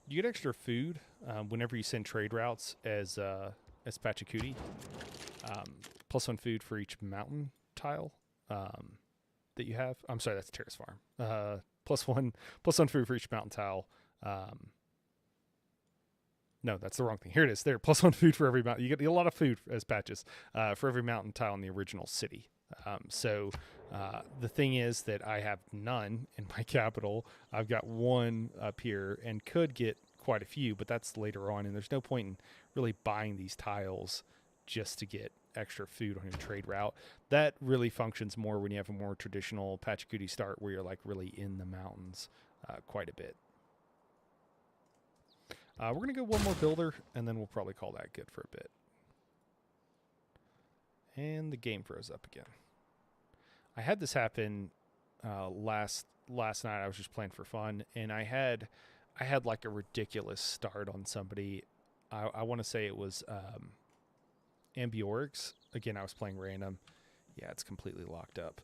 You get extra food whenever you send trade routes as Pachacuti. +1 food for each mountain tile that you have. I'm sorry, that's Terrace Farm. +1 food for each mountain tile. No, that's the wrong thing. Here it is. There, +1 food for every mountain. You get a lot of food as patches for every mountain tile in the original city. The thing is that I have none in my capital. I've got one up here and could get quite a few, but that's later on, and there's no point in really buying these tiles just to get extra food on your trade route. That really functions more when you have a more traditional Pachacuti start where you're like really in the mountains quite a bit. We're going to go one more builder, and then we'll probably call that good for a bit. And the game froze up again. I had this happen last night. I was just playing for fun, and I had like a ridiculous start on somebody. I want to say it was Ambiorix. Again, I was playing random. Yeah, it's completely locked up.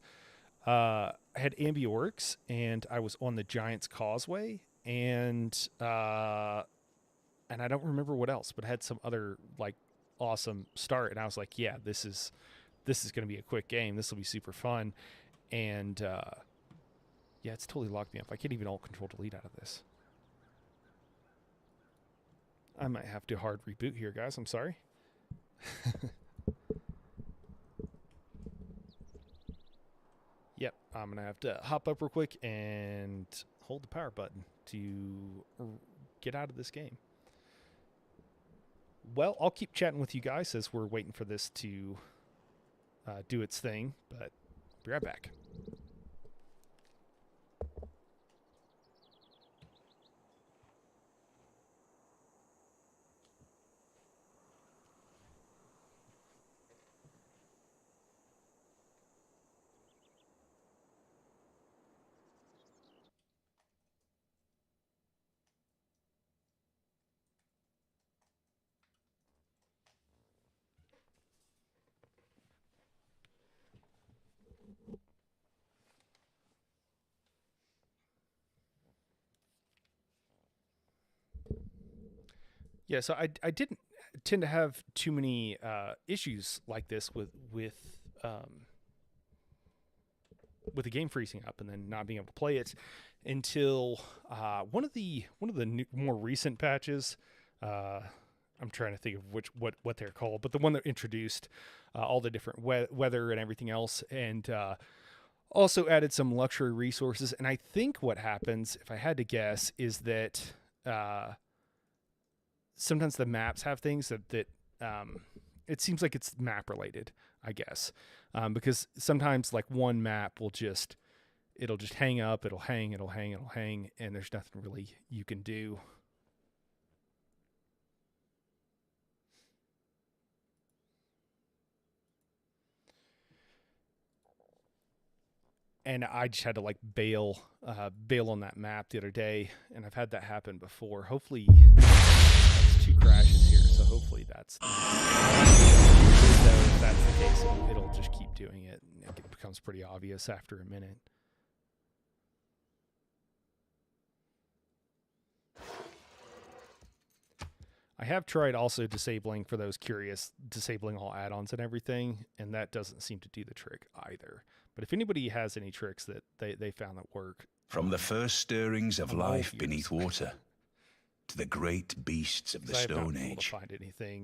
I had Ambiorix, and I was on the Giant's Causeway, and I don't remember what else, but I had some other like awesome start, and I was like, yeah, this is going to be a quick game. This will be super fun. And yeah, it's totally locked me up. I can't even alt control delete out of this. I might have to hard reboot here, guys. I'm sorry. Yep, I'm going to have to hop up real quick and hold the power button to get out of this game. Well, I'll keep chatting with you guys as we're waiting for this to do its thing, but be right back. Yeah, so I didn't tend to have too many issues like this with the game freezing up and then not being able to play it until one of the more recent patches. I'm trying to think of what they're called, but the one that introduced all the different weather and everything else, and also added some luxury resources. And I think what happens, if I had to guess, is that sometimes the maps have things that it seems like it's map related, I guess, because sometimes like one map will it'll just hang up, it'll hang, and there's nothing really you can do. And I just had to like bail on that map the other day, and I've had that happen before. Hopefully, that's 2 crashes here, so hopefully that's. So if that's the case, it'll just keep doing it, and it becomes pretty obvious after a minute. I have tried also disabling, for those curious, disabling all add-ons and everything, and that doesn't seem to do the trick either. But if anybody has any tricks that they found that work. From the first stirrings of life beneath water, to the great beasts of the Stone Age,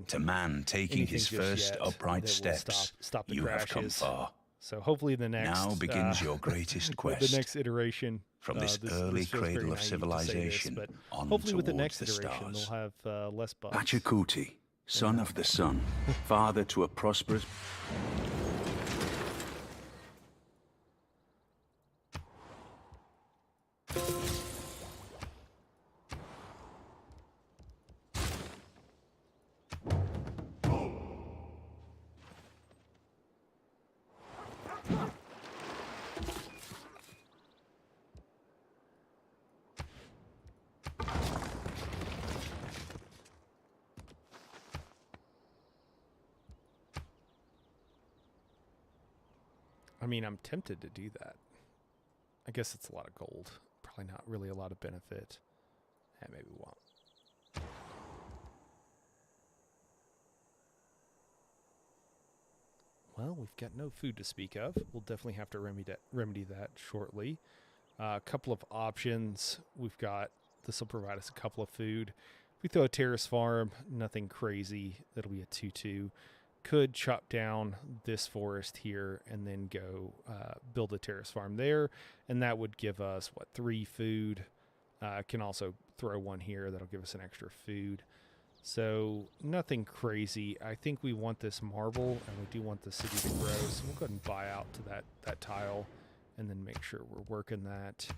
to man taking his first upright steps, stop the you crashes. have come far. So hopefully the next... Now begins your greatest quest. The next iteration. From this early cradle of civilization, but on hopefully with the towards next the iteration, stars. they'll have less bugs. Pachacuti, Son of the sun, father to a prosperous... I mean, I'm tempted to do that. I guess it's a lot of gold. Probably not really a lot of benefit. And maybe we won't. Well, we've got no food to speak of. We'll definitely have to remedy that shortly. A couple of options. We've got, this will provide us a couple of food. If we throw a terrace farm, nothing crazy. That'll be a 2-2. Could chop down this forest here and then go build a terrace farm there. And that would give us, 3 food. Can also throw one here. That'll give us an extra food. So nothing crazy. I think we want this marble and we do want the city to grow. So we'll go ahead and buy out to that tile and then make sure we're working that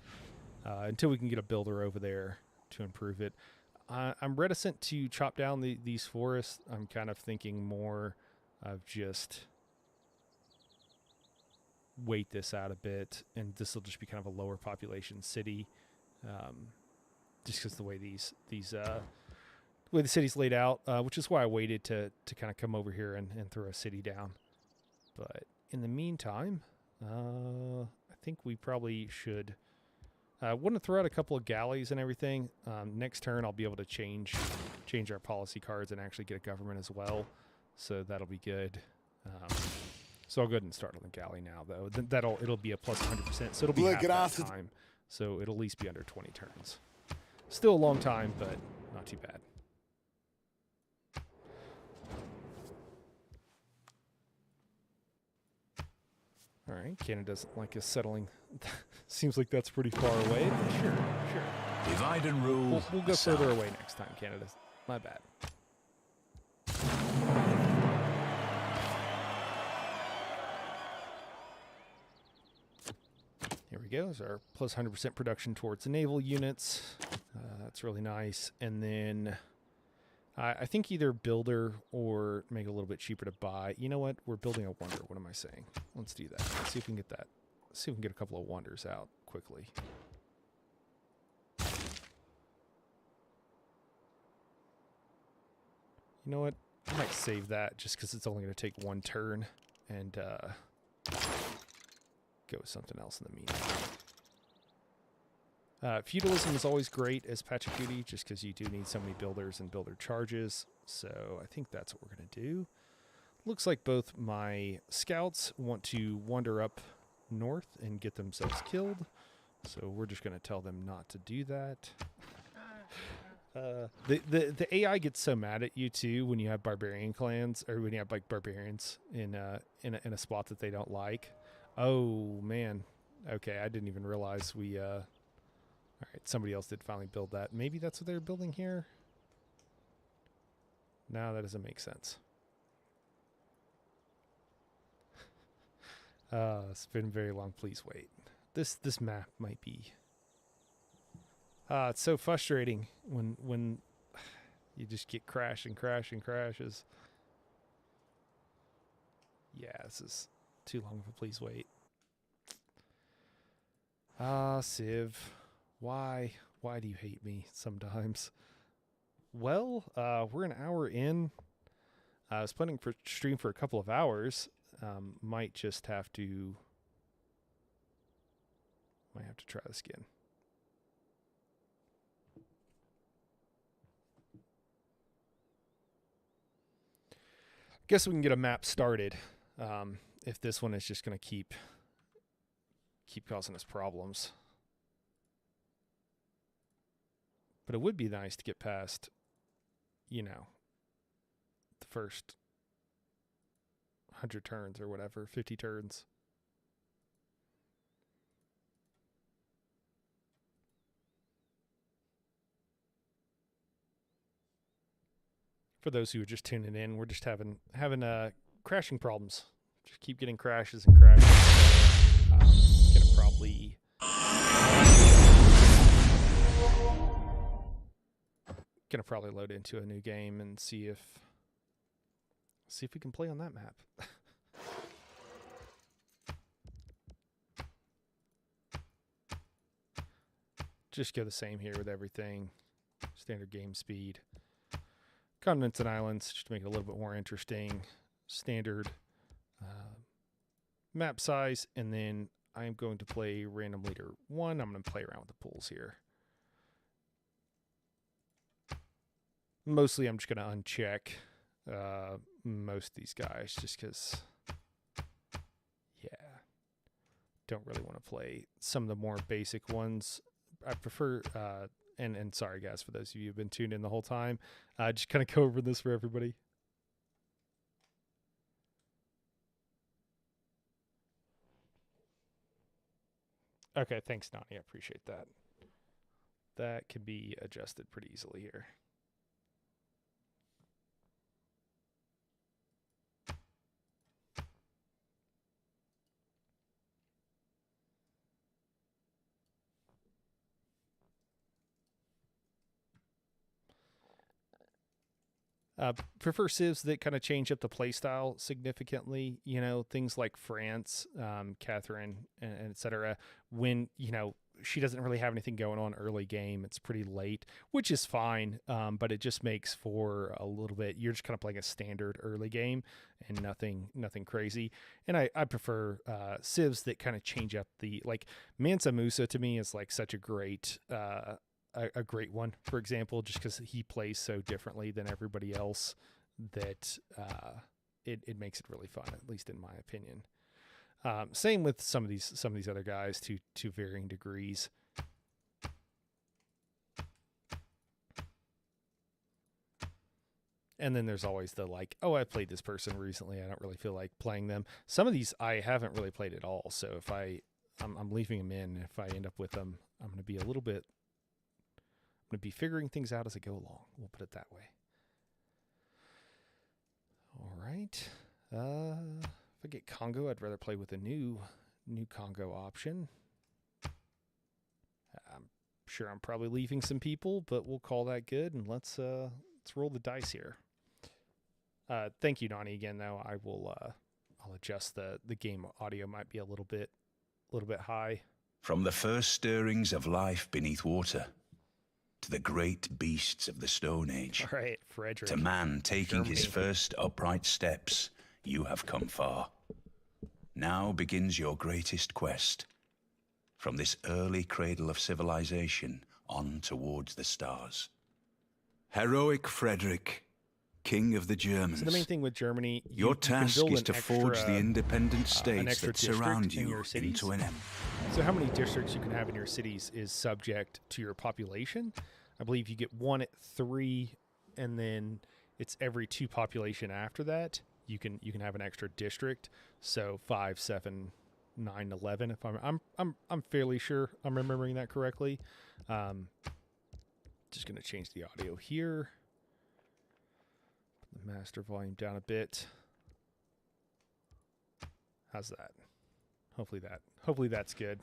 until we can get a builder over there to improve it. I'm reticent to chop down these forests. I'm kind of thinking more of just wait this out a bit, and this will just be kind of a lower population city, just because the way the way the city's laid out, which is why I waited to kind of come over here and throw a city down. But in the meantime, I think we probably should want to throw out a couple of galleys and everything. Next turn, I'll be able to change our policy cards and actually get a government as well. So that'll be good. So I'll go ahead and start on the galley now, though. It'll be a plus 100%, so it'll be half that time. So it'll at least be under 20 turns. Still a long time, but not too bad. All right, Canada doesn't like us settling. Seems like that's pretty far away, but sure. Divide and rule. We'll go further away next time, Canada. My bad. Here we go. There's our plus 100% production towards the naval units. That's really nice. And then I think either builder or make it a little bit cheaper to buy. You know what? We're building a wonder. What am I saying? Let's do that. Let's see if we can get that. Let's see if we can get a couple of wonders out quickly. You know what? I might save that just because it's only going to take one turn and go with something else in the meantime. Feudalism is always great as Pachacooty just because you do need so many builders and builder charges. So I think that's what we're going to do. Looks like both my scouts want to wander up north and get themselves killed. So we're just going to tell them not to do that. The AI gets so mad at you too when you have barbarian clans or when you have like barbarians in a spot that they don't like. Oh man. Okay, I didn't even realize we all right, somebody else did finally build that. Maybe that's what they're building here. No, that doesn't make sense. It's been very long. Please wait. This map might be. It's so frustrating when you just get crashes. Yeah, this is too long of a please wait. Civ, why do you hate me sometimes? Well, we're an hour in. I was planning for stream for a couple of hours. Might have to try this again. Guess we can get a map started. If this one is just going to keep causing us problems. But it would be nice to get past, the first 100 turns or whatever, 50 turns. For those who are just tuning in, we're just having crashing problems. Just keep getting crashes and crashes. Gonna probably load into a new game and see if we can play on that map. Just go the same here with everything. Standard game speed. Continents and islands, just to make it a little bit more interesting. Standard map size, and then I'm going to play random leader 1. I'm going to play around with the pools here. Mostly I'm just going to uncheck most of these guys just because, yeah, don't really want to play some of the more basic ones. I prefer, and sorry guys for those of you who've been tuned in the whole time, just kind of go over this for everybody. Okay, thanks, Nani. I appreciate that. That can be adjusted pretty easily here. Prefer civs that kind of change up the playstyle significantly. You know, things like France, Catherine, and et cetera. When, you know, she doesn't really have anything going on early game. It's pretty late, which is fine. But it just makes for a little bit, you're just kind of playing a standard early game and nothing crazy. And I prefer civs that kind of change up the, like Mansa Musa to me is like such a great a great one, for example, just because he plays so differently than everybody else that it makes it really fun, at least in my opinion. Same with some of these other guys to varying degrees. And then there's always the like, oh, I played this person recently, I don't really feel like playing them. Some of these I haven't really played at all, so if I'm leaving them in. If I end up with them, I'm going to be figuring things out as I go along. We'll put it that way. All right. If I get Congo, I'd rather play with a new Congo option. I'm sure I'm probably leaving some people, but we'll call that good, and let's roll the dice here. Thank you, Nani. Again, though, I'll adjust the game audio. Might be a little bit high. From the first stirrings of life beneath water to the great beasts of the Stone Age. All right, Frederick. To man taking his first upright steps, you have come far. Now begins your greatest quest. From this early cradle of civilization on towards the stars. Heroic Frederick, King of the Germans. So the main thing with Germany, your task is to forge the independent states that surround you into an empire. So how many districts you can have in your cities is subject to your population. I believe you get 1 at 3, and then it's every 2 population after that. You can have an extra district. So 5, 7, 9, 11. If I'm fairly sure I'm remembering that correctly. Just gonna change the audio here. Put the master volume down a bit. How's that? Hopefully that's good.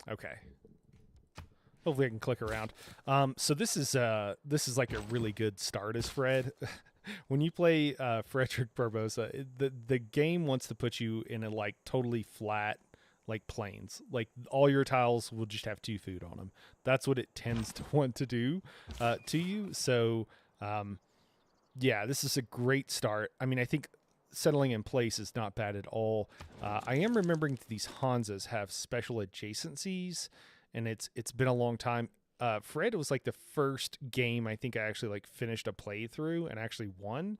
Okay. Hopefully I can click around. So this is like a really good start as Fred. When you play Frederick Barbarossa, the game wants to put you in a like totally flat like plains. Like all your tiles will just have 2 food on them. That's what it tends to want to do to you. So yeah, this is a great start. I mean, I think settling in place is not bad at all. I am remembering that these Hansas have special adjacencies, and it's been a long time. Fred was like the first game I think I actually like finished a playthrough and actually won.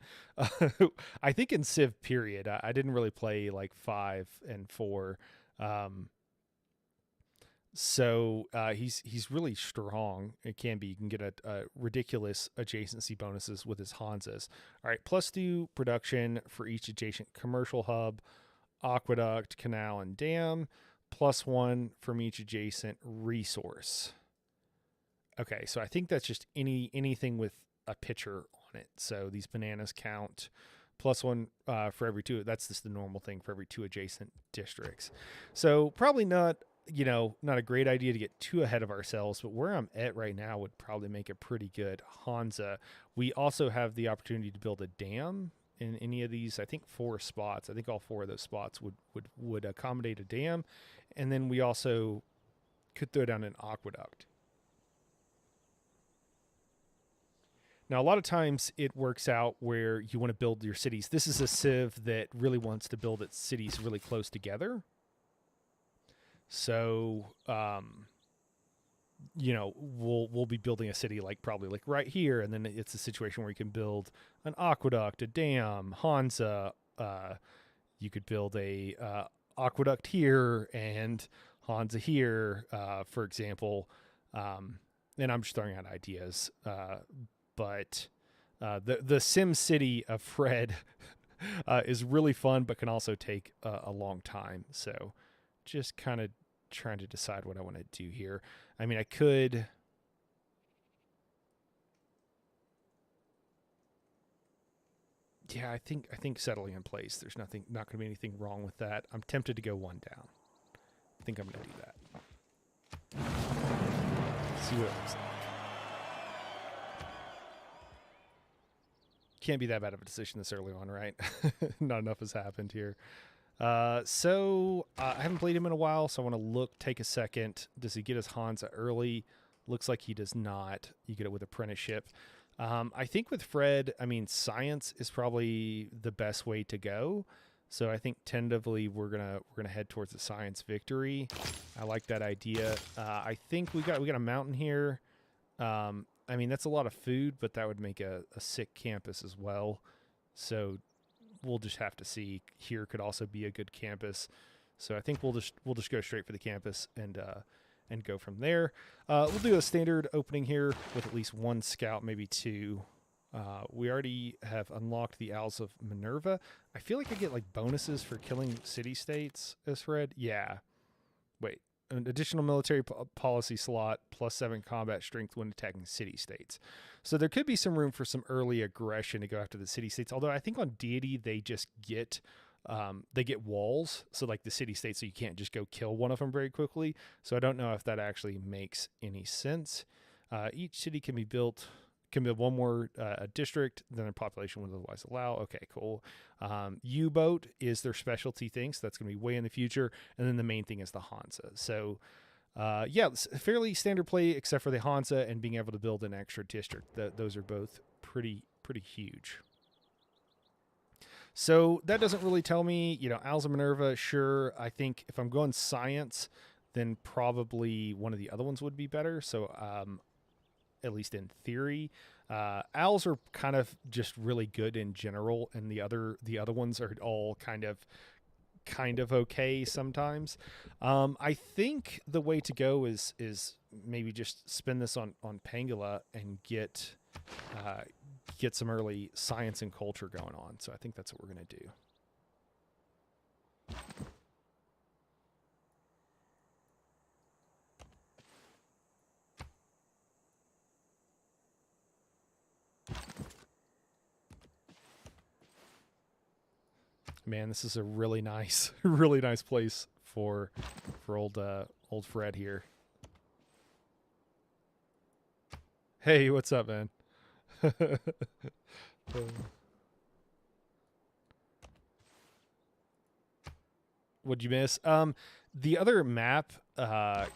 I think in Civ period, I didn't really play like 5 and 4. So he's really strong. It can be. You can get a ridiculous adjacency bonuses with his Hansas. All right, +2 production for each adjacent commercial hub, aqueduct, canal, and dam. +1 from each adjacent resource. Okay, so I think that's just anything with a pitcher on it. So these bananas count +1 for every 2. That's just the normal thing for every 2 adjacent districts. So probably not, not a great idea to get too ahead of ourselves, but where I'm at right now would probably make a pretty good Hansa. We also have the opportunity to build a dam in any of these, I think 4 spots. I think all 4 of those spots would accommodate a dam. And then we also could throw down an aqueduct. Now, a lot of times it works out where you want to build your cities. This is a civ that really wants to build its cities really close together. So, we'll be building a city probably right here, and then it's a situation where you can build an aqueduct, a dam, Hansa. You could build a aqueduct here and Hansa here, for example. And I'm just throwing out ideas. But the Sim City of Fred is really fun, but can also take a long time. So just kind of trying to decide what I want to do here. I mean, I could... Yeah, I think settling in place. There's not going to be anything wrong with that. I'm tempted to go 1 down. I think I'm going to do that. See what it looks like. Can't be that bad of a decision this early on, right? Not enough has happened here. So I haven't played him in a while, so I want to take a second. Does he get his Hansa early? Looks like he does not. You get it with apprenticeship. I think with Fred, science is probably the best way to go. So I think tentatively we're gonna head towards the science victory. I like that idea. I think we got a mountain here. That's a lot of food, but that would make a sick campus as well. So we'll just have to see. Here could also be a good campus. So I think we'll just go straight for the campus and go from there. We'll do a standard opening here with at least 1 scout, maybe 2. We already have unlocked the Owls of Minerva. I feel like I get bonuses for killing city-states as Fred. Yeah. Wait. An additional military policy slot, +7 combat strength when attacking city-states. So there could be some room for some early aggression to go after the city-states. Although I think on Deity they just get walls, so the city-states, so you can't just go kill one of them very quickly. So I don't know if that actually makes any sense. Each city can build 1 more district than their population would otherwise allow. Okay, cool. U-boat is their specialty thing, so that's going to be way in the future. And then the main thing is the Hansa. So, it's fairly standard play except for the Hansa and being able to build an extra district. Those are both pretty huge. So that doesn't really tell me, Owls of Minerva, sure. I think if I'm going science, then probably one of the other ones would be better. So, at least in theory. Owls are kind of just really good in general, and the other ones are all kind of okay sometimes. I think the way to go is maybe just spend this on Pangala and get some early science and culture going on. So I think that's what we're going to do. Man, this is a really nice place for old Fred here. Hey, what's up, man? What'd you miss? The other map I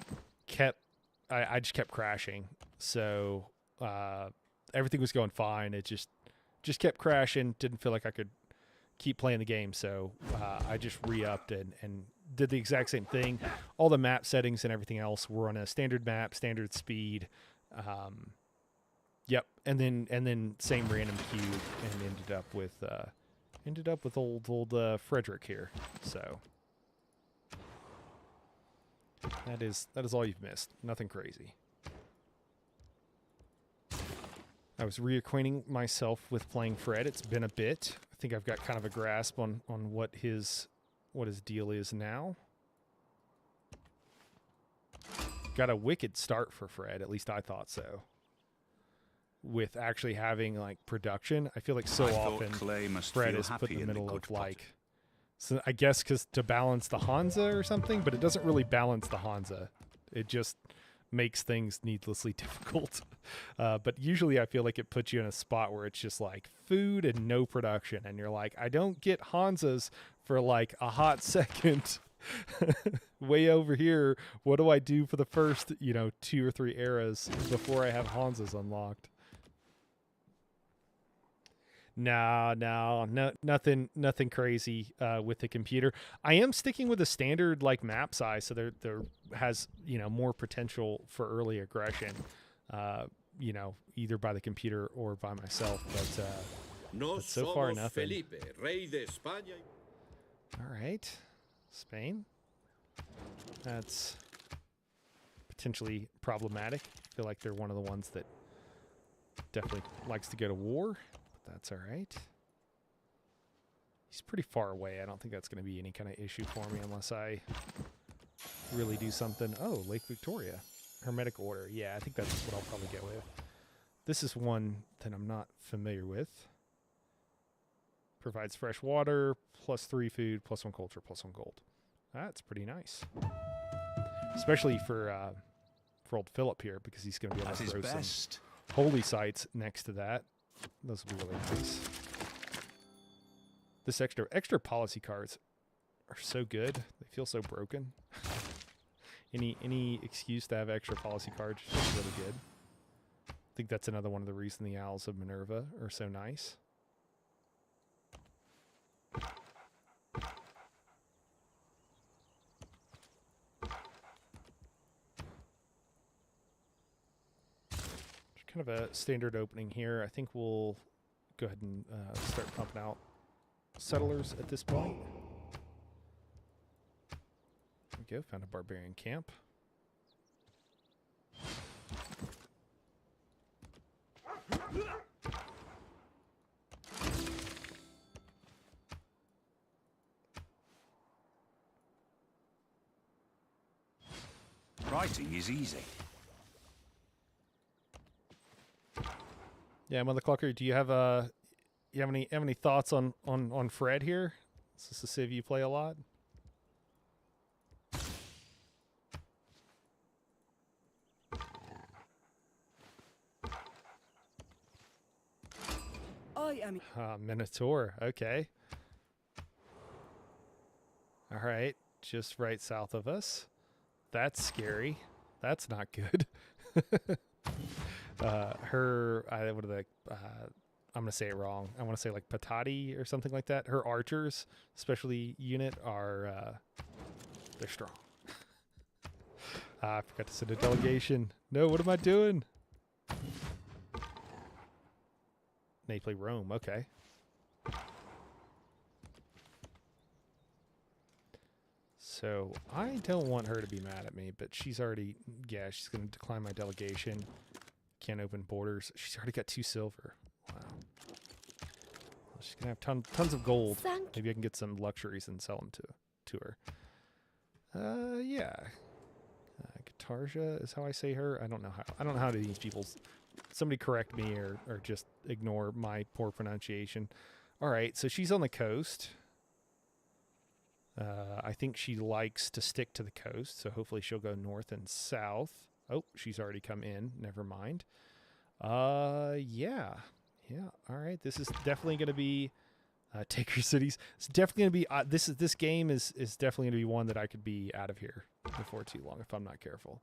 just kept crashing. So everything was going fine. It just kept crashing. Didn't feel like I could keep playing the game, so I just re-upped and did the exact same thing. All the map settings and everything else were on a standard map, standard speed. Yep, and then same random cube, and ended up with old Frederick here. So that is all you've missed. Nothing crazy. I was reacquainting myself with playing Fred. It's been a bit. I think I've got kind of a grasp on what his deal is now. Got a wicked start for Fred. At least I thought so. with actually having like production. I feel like so often Fred is put in the middle of like, so I guess because to balance the Hansa or something, but it doesn't really balance the Hansa. It just makes things needlessly difficult. But usually I feel like it puts you in a spot where it's just like food and no production. And you're like, I don't get Hansas for like a hot second. Way over here, what do I do for the first, 2 or 3 eras before I have Hansas unlocked? No, nothing crazy with the computer. I am sticking with a standard like map size, so there has more potential for early aggression, either by the computer or by myself. But so far nothing. Felipe, rey de España. All right, Spain. That's potentially problematic. I feel like they're one of the ones that definitely likes to go to war. That's all right. He's pretty far away. I don't think that's going to be any kind of issue for me unless I really do something. Oh, Lake Victoria. Hermetic Order. Yeah, I think that's what I'll probably get with. This is one that I'm not familiar with. Provides fresh water, +3 food, +1 culture, +1 gold. That's pretty nice. Especially for old Philip here, because he's going to be able to throw some holy sites next to that. Those will be really nice. This extra policy cards are so good. They feel so broken. Any excuse to have extra policy cards is just really good. I think that's another one of the reasons the Owls of Minerva are so nice. Kind of a standard opening here. I think we'll go ahead and start pumping out settlers at this point. There we go. Found a barbarian camp. Writing is easy. Yeah, Mother Clucker, do you have any thoughts on Fred here? Is this a civ you play a lot? I am Minotaur, okay. All right, just right south of us. That's scary. That's not good. I'm gonna say it wrong. I want to say like Patati or something like that. Her archers, specialty unit, are they're strong. I forgot to send a delegation. No, what am I doing? They play Rome. Okay. So I don't want her to be mad at me, but she's already, yeah, she's going to decline my delegation. Can't open borders. She's already got 2 silver. Wow. Well, she's going to have tons of gold. Maybe I can get some luxuries and sell them to her. Yeah. Katarja is how I say her. I don't know how these people, somebody correct me or just ignore my poor pronunciation. All right, so she's on the coast. I think she likes to stick to the coast, so hopefully she'll go north and south. Oh, she's already come in. Never mind. Yeah. All right, this is definitely going to be take your cities. It's definitely going to be this game is definitely going to be one that I could be out of here before too long if I'm not careful.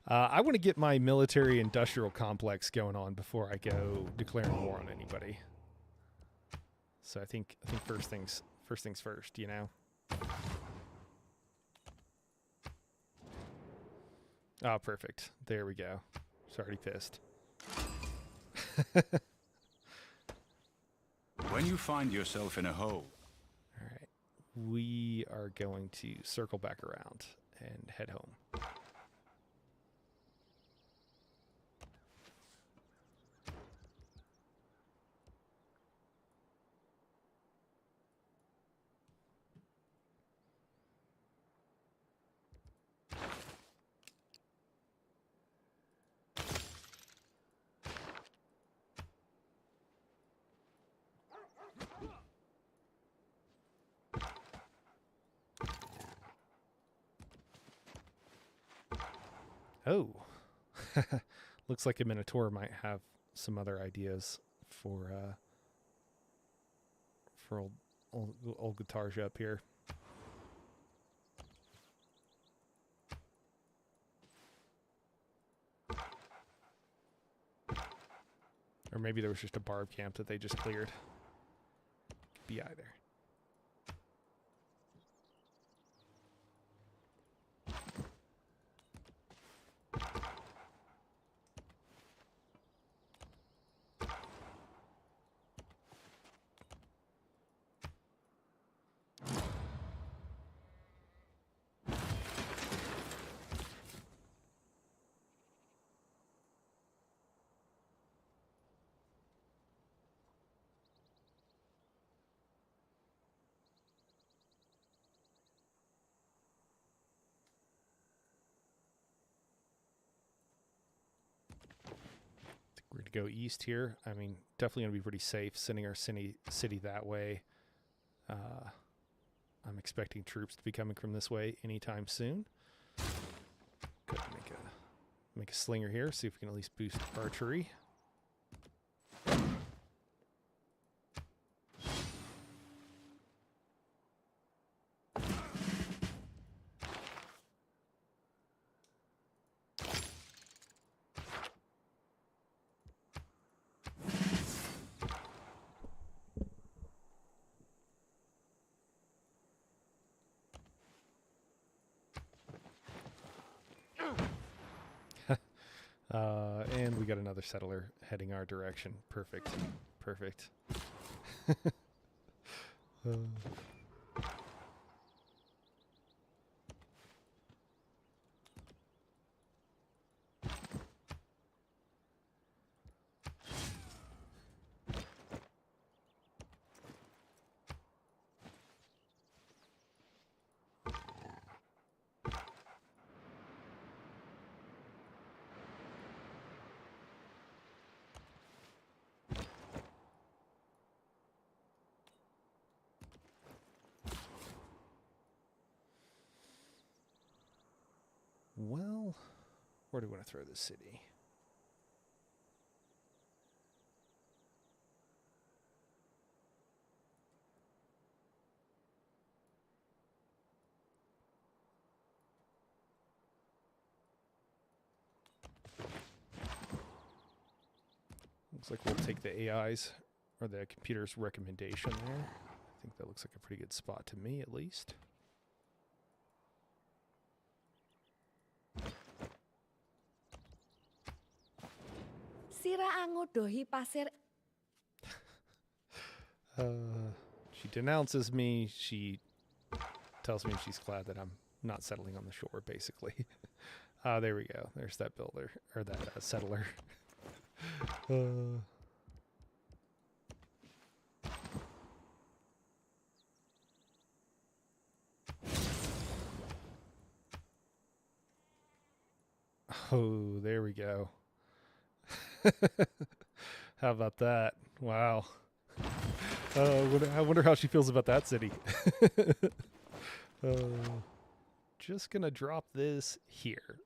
I want to get my military industrial complex going on before I go declaring war on anybody. So I think first things first, you know. Oh, perfect. There we go. It's already pissed. When you find yourself in a hole. All right. We are going to circle back around and head home. Oh, looks like a Minotaur might have some other ideas for old Guitarja up here. Or maybe there was just a barb camp that they just cleared. Could be either. We're going to go east here. I mean, definitely going to be pretty safe sending our city that way. I'm expecting troops to be coming from this way anytime soon. Go ahead and make a slinger here, see if we can at least boost archery. And we got another settler heading our direction. Perfect. Perfect. Well, where do we want to throw this city? Looks like we'll take the AI's or the computer's recommendation there. I think that looks like a pretty good spot to me, at least. She denounces me. She tells me she's glad that I'm not settling on the shore, basically. There we go. There's that builder, or that settler. Oh, there we go. How about that? Wow. I wonder how she feels about that city. Just gonna drop this here.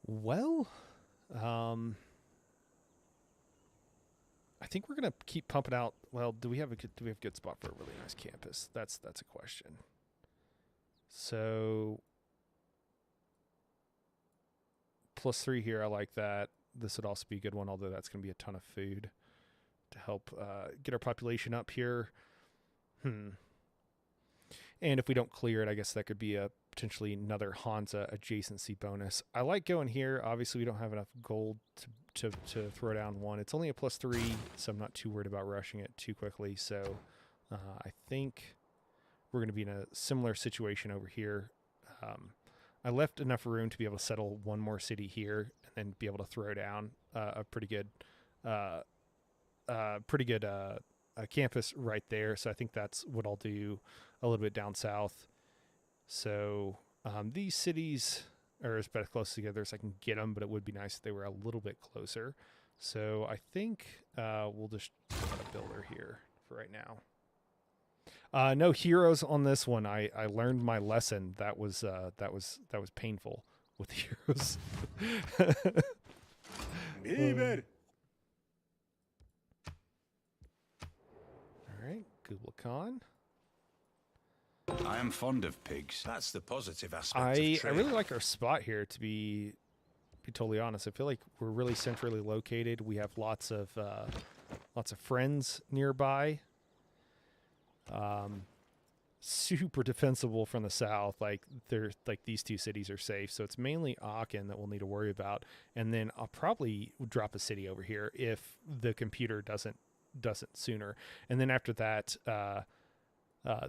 Well, I think we're gonna keep pumping out. Well, do we have a good spot for a really nice campus? That's a question. So +3 here, I like that. This would also be a good one, although that's going to be a ton of food to help get our population up here. And if we don't clear it, I guess that could be a potentially another Hansa adjacency bonus. I like going here. Obviously, we don't have enough gold to throw down one. It's only a +3, so I'm not too worried about rushing it too quickly. So I think we're going to be in a similar situation over here. I left enough room to be able to settle one more city here and then be able to throw down a pretty good campus right there. So I think that's what I'll do a little bit down south So these cities are as close together as I can get them, but it would be nice if they were a little bit closer. So I think we'll just put a builder here for right now. No heroes on this one. I learned my lesson. That was painful with heroes. All right, Kubla Khan. I am fond of pigs. That's the positive aspect. I really like our spot here. To be totally honest, I feel like we're really centrally located. We have lots of friends nearby. Super defensible from the south. Like these two cities are safe, so it's mainly Aachen that we'll need to worry about. And then I'll probably drop a city over here if the computer doesn't sooner. And then after that,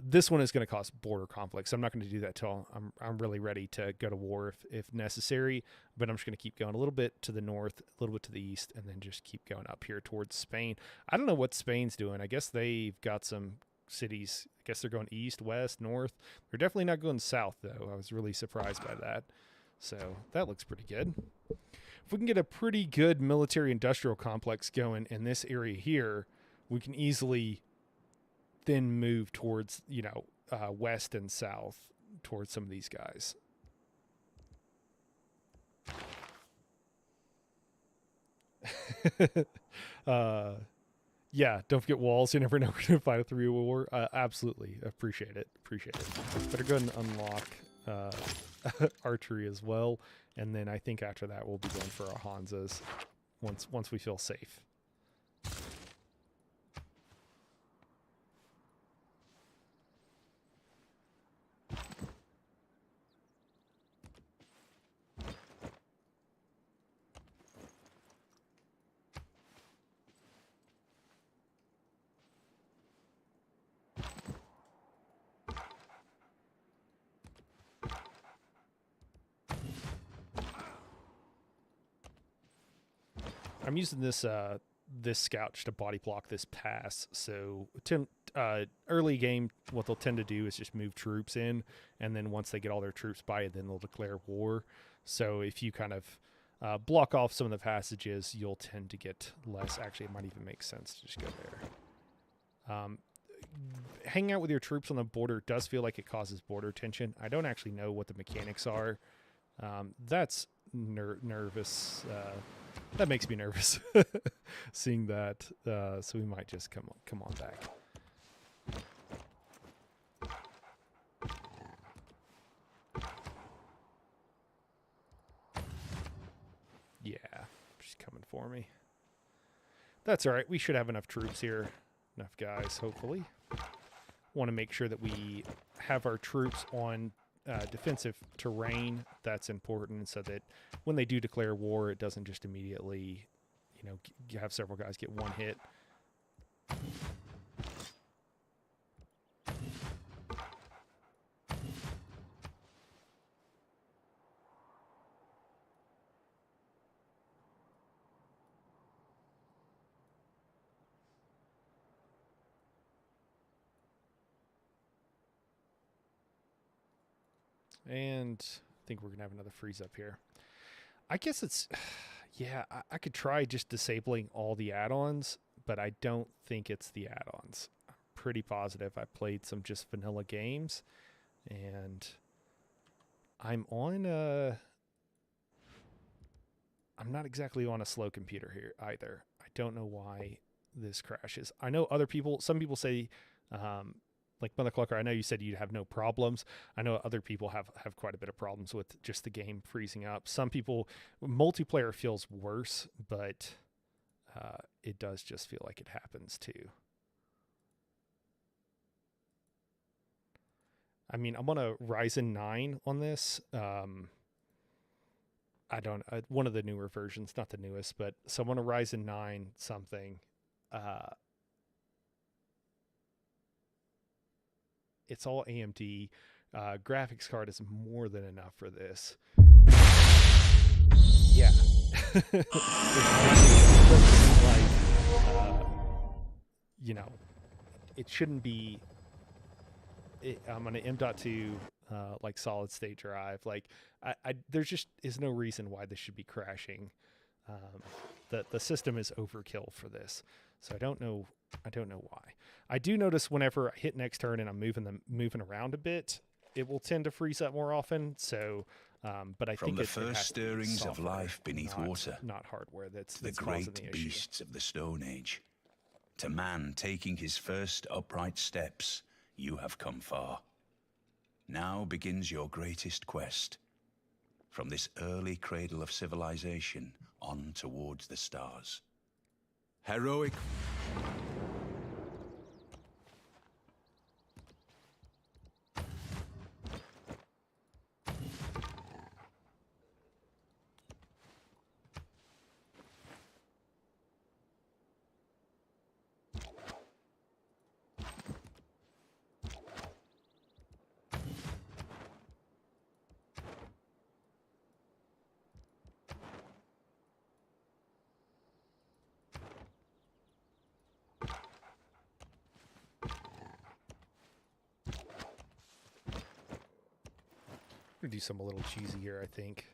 this one is going to cause border conflict. So I'm not going to do that till I'm really ready to go to war if necessary. But I'm just going to keep going a little bit to the north, a little bit to the east, and then just keep going up here towards Spain. I don't know what Spain's doing. I guess they've got some cities. I guess they're going east, west, north. They're definitely not going south, though. I was really surprised by that. So that looks pretty good. If we can get a pretty good military-industrial complex going in this area here, we can easily then move towards, west and south towards some of these guys. Yeah, don't forget walls. You never know we're going to fight a 3 war. Absolutely. Appreciate it. Better go ahead and unlock archery as well. And then I think after that we'll be going for our Hansas once we feel safe. I'm using this scout just to body block this pass. So early game, what they'll tend to do is just move troops in, and then once they get all their troops by it, then they'll declare war. So if you kind of block off some of the passages, you'll tend to get less. Actually, it might even make sense to just go there. Hanging out with your troops on the border does feel like it causes border tension. I don't actually know what the mechanics are. That's nervous. That makes me nervous seeing that. So we might just come on back. Yeah, she's coming for me. That's all right. We should have enough troops here. Enough guys, hopefully. Want to make sure that we have our troops on defensive terrain. That's important so that when they do declare war, it doesn't just immediately, have several guys get one hit. And I think we're going to have another freeze up here. I guess it's, yeah, I could try just disabling all the add-ons, but I don't think it's the add-ons. I'm pretty positive I played some just vanilla games, and I'm not exactly on a slow computer here either. I don't know why this crashes. I know some people say, like Mother Clucker, I know you said you'd have no problems. I know other people have quite a bit of problems with just the game freezing up. Some people, multiplayer feels worse, but it does just feel like it happens too. I mean, I'm on a Ryzen 9 on this. One of the newer versions, not the newest, but so I'm on a Ryzen 9 something. It's all AMD. Graphics card is more than enough for this. Yeah. It shouldn't be. I'm on an M.2 like solid state drive. Like there's just is no reason why this should be crashing. The system is overkill for this, so I don't know why. I do notice whenever I hit next turn and I'm moving around a bit, it will tend to freeze up more often. So, but I think the first stirrings of life beneath water, not hardware. That's the great beasts of the Stone Age. To man taking his first upright steps, you have come far. Now begins your greatest quest. From this early cradle of civilization on towards the stars. Heroic... Do some a little cheesy here, I think.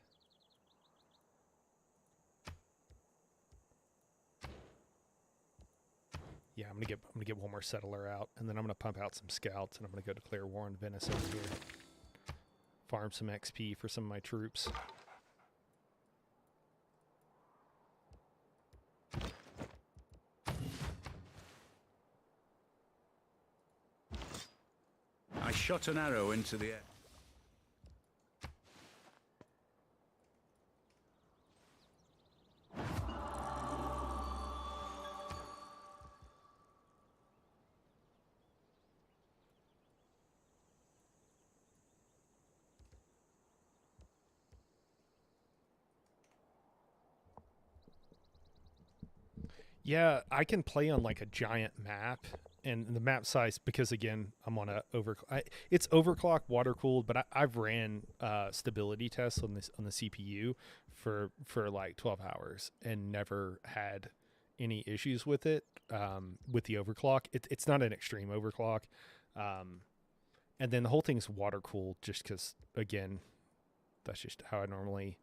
Yeah, I'm gonna get one more settler out, and then I'm gonna pump out some scouts, and I'm gonna go declare war on Venice over here. Farm some XP for some of my troops. I shot an arrow into the air. Yeah, I can play on like a giant map, and the map size, because again, I'm on a it's overclocked, water cooled, but I've ran stability tests on the CPU for like 12 hours and never had any issues with it. With the overclock, it's not an extreme overclock, and then the whole thing's water cooled, just because again, that's just how I normally.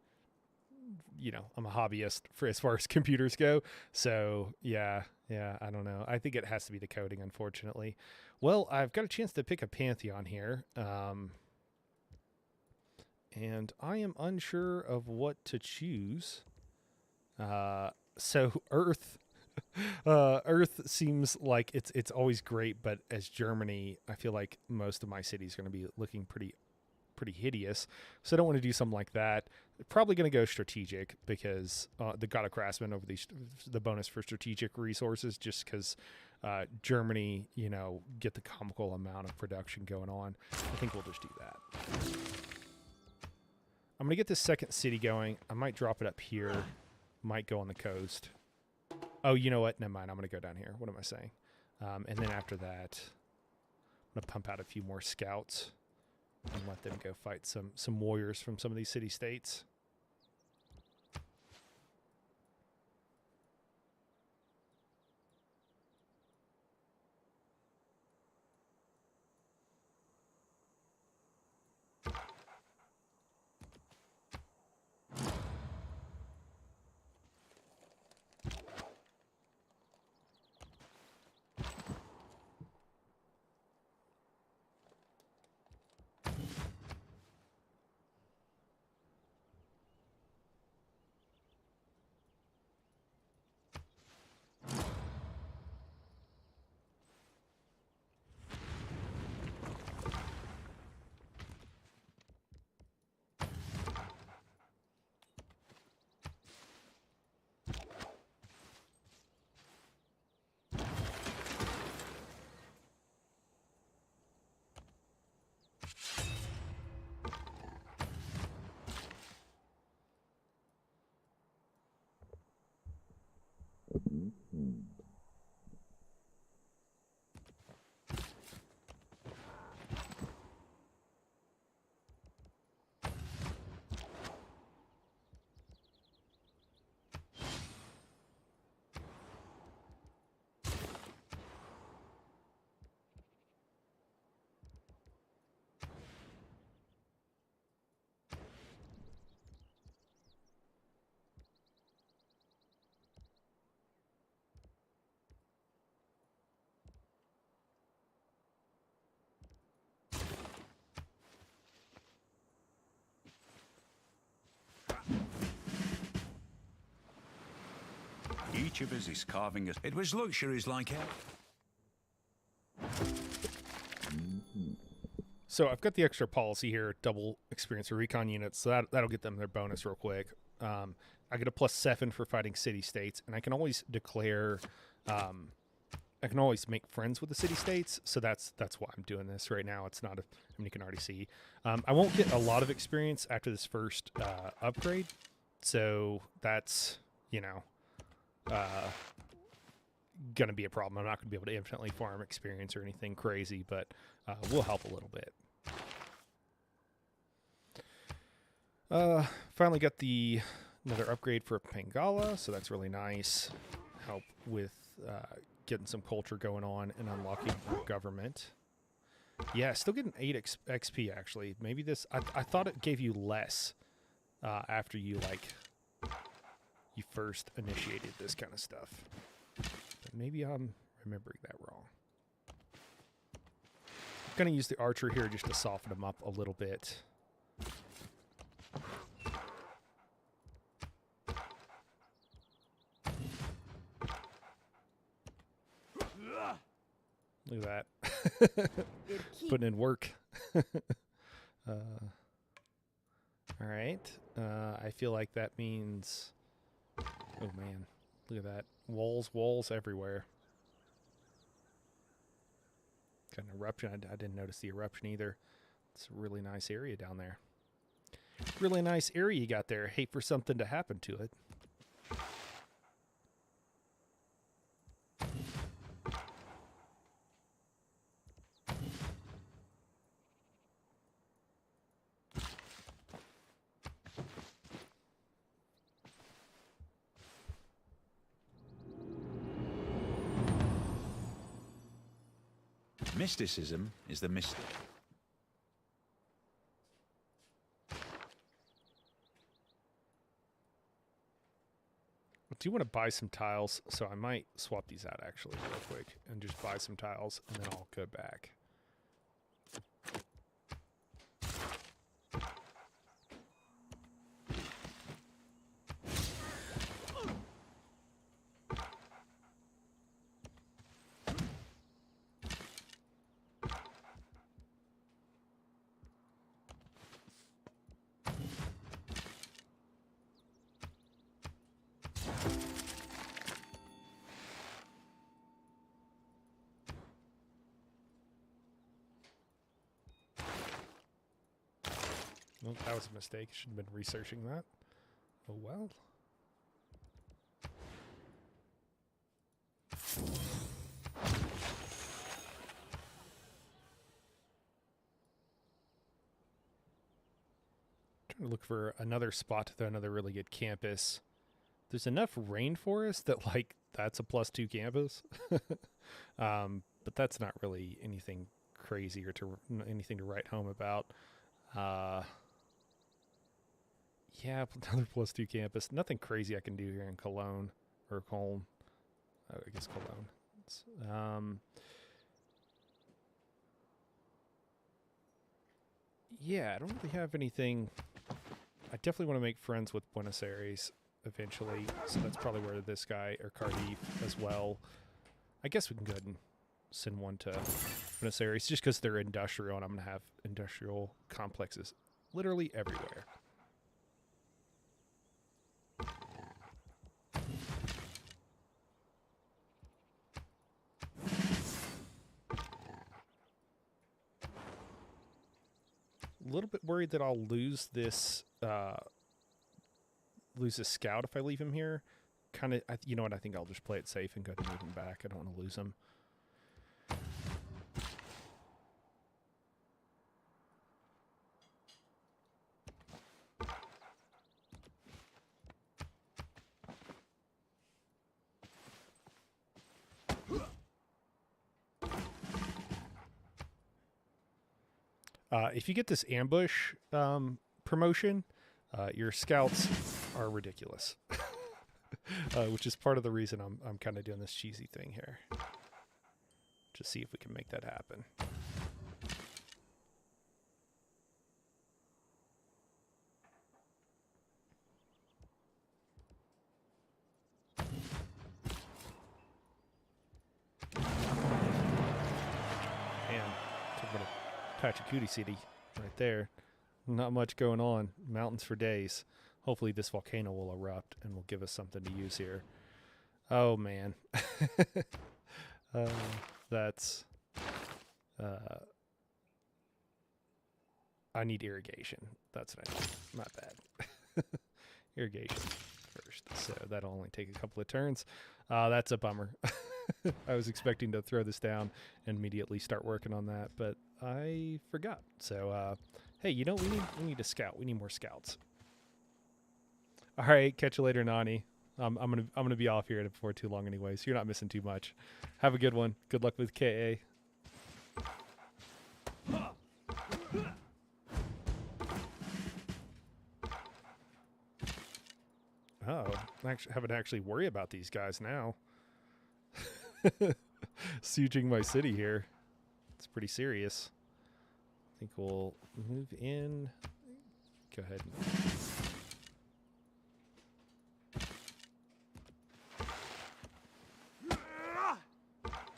I'm a hobbyist for as far as computers go. So yeah, I don't know. I think it has to be the coding, unfortunately. Well, I've got a chance to pick a Pantheon here. And I am unsure of what to choose. So Earth, Earth seems like it's always great, but as Germany, I feel like most of my cities are going to be looking pretty hideous, so I don't want to do something like that. Probably going to go strategic, because the God of Craftsmen over the bonus for strategic resources, just because Germany, get the comical amount of production going on. I think we'll just do that. I'm going to get this second city going. I might drop it up here. Might go on the coast. Oh, you know what? Never mind. I'm going to go down here. What am I saying? And then after that, I'm going to pump out a few more scouts and let them go fight some warriors from some of these city-states. Each of us is carving us. It was luxuries like hell. So I've got the extra policy here, double experience for recon units, so that'll get them their bonus real quick. I get a +7 for fighting city-states, and I can always declare, I can always make friends with the city-states, so that's why I'm doing this right now. It's not, I mean, you can already see. I won't get a lot of experience after this first upgrade, so that's, you know, going to be a problem. I'm not going to be able to infinitely farm experience or anything crazy, but will help a little bit. Finally got another upgrade for Pangala, so that's really nice. Help with getting some culture going on and unlocking our government. Yeah, still getting 8 XP actually. Maybe this, I thought it gave you less after you you first initiated this kind of stuff. But maybe I'm remembering that wrong. I'm going to use the archer here just to soften him up a little bit. Look at that. Putting in work. All right. I feel like that means... Oh, man. Look at that. Walls everywhere. Got an eruption. I didn't notice the eruption either. It's a really nice area down there. Really nice area you got there. Hate for something to happen to it. Mysticism is the mystic. I do want to buy some tiles, so I might swap these out actually real quick and just buy some tiles, and then I'll go back. Well, that was a mistake. Should have been researching that. Oh well. Trying to look for another spot to another really good campus. There's enough rainforest that that's a +2 campus. But that's not really anything crazy or anything to write home about. Yeah, another +2 campus. Nothing crazy I can do here in Cologne or Cologne. Oh, I guess Cologne. Yeah, I don't really have anything. I definitely want to make friends with Buenos Aires eventually, so that's probably where this guy, or Cardiff as well. I guess we can go ahead and send one to Buenos Aires just because they're industrial, and I'm going to have industrial complexes literally everywhere. A little bit worried that I'll lose this scout if I leave him here. You know what? I think I'll just play it safe and go ahead and move him back. I don't want to lose him. If you get this ambush promotion, your scouts are ridiculous, which is part of the reason I'm kind of doing this cheesy thing here. Just see if we can make that happen. patch of Cutie City right there. Not much going on. Mountains for days. Hopefully this volcano will erupt and will give us something to use here. Oh, man. That's... I need irrigation. That's what I need. Not bad. Irrigation first. So that'll only take a couple of turns. That's a bummer. I was expecting to throw this down and immediately start working on that, but I forgot. So, hey, you know, we need a scout. We need more scouts. All right, catch you later, Nani. I'm gonna be off here before too long anyway, so you're not missing too much. Have a good one. Good luck with KA. Oh, I haven't actually worry about these guys now. Sieging my city here. It's pretty serious. I think we'll move in. Go ahead.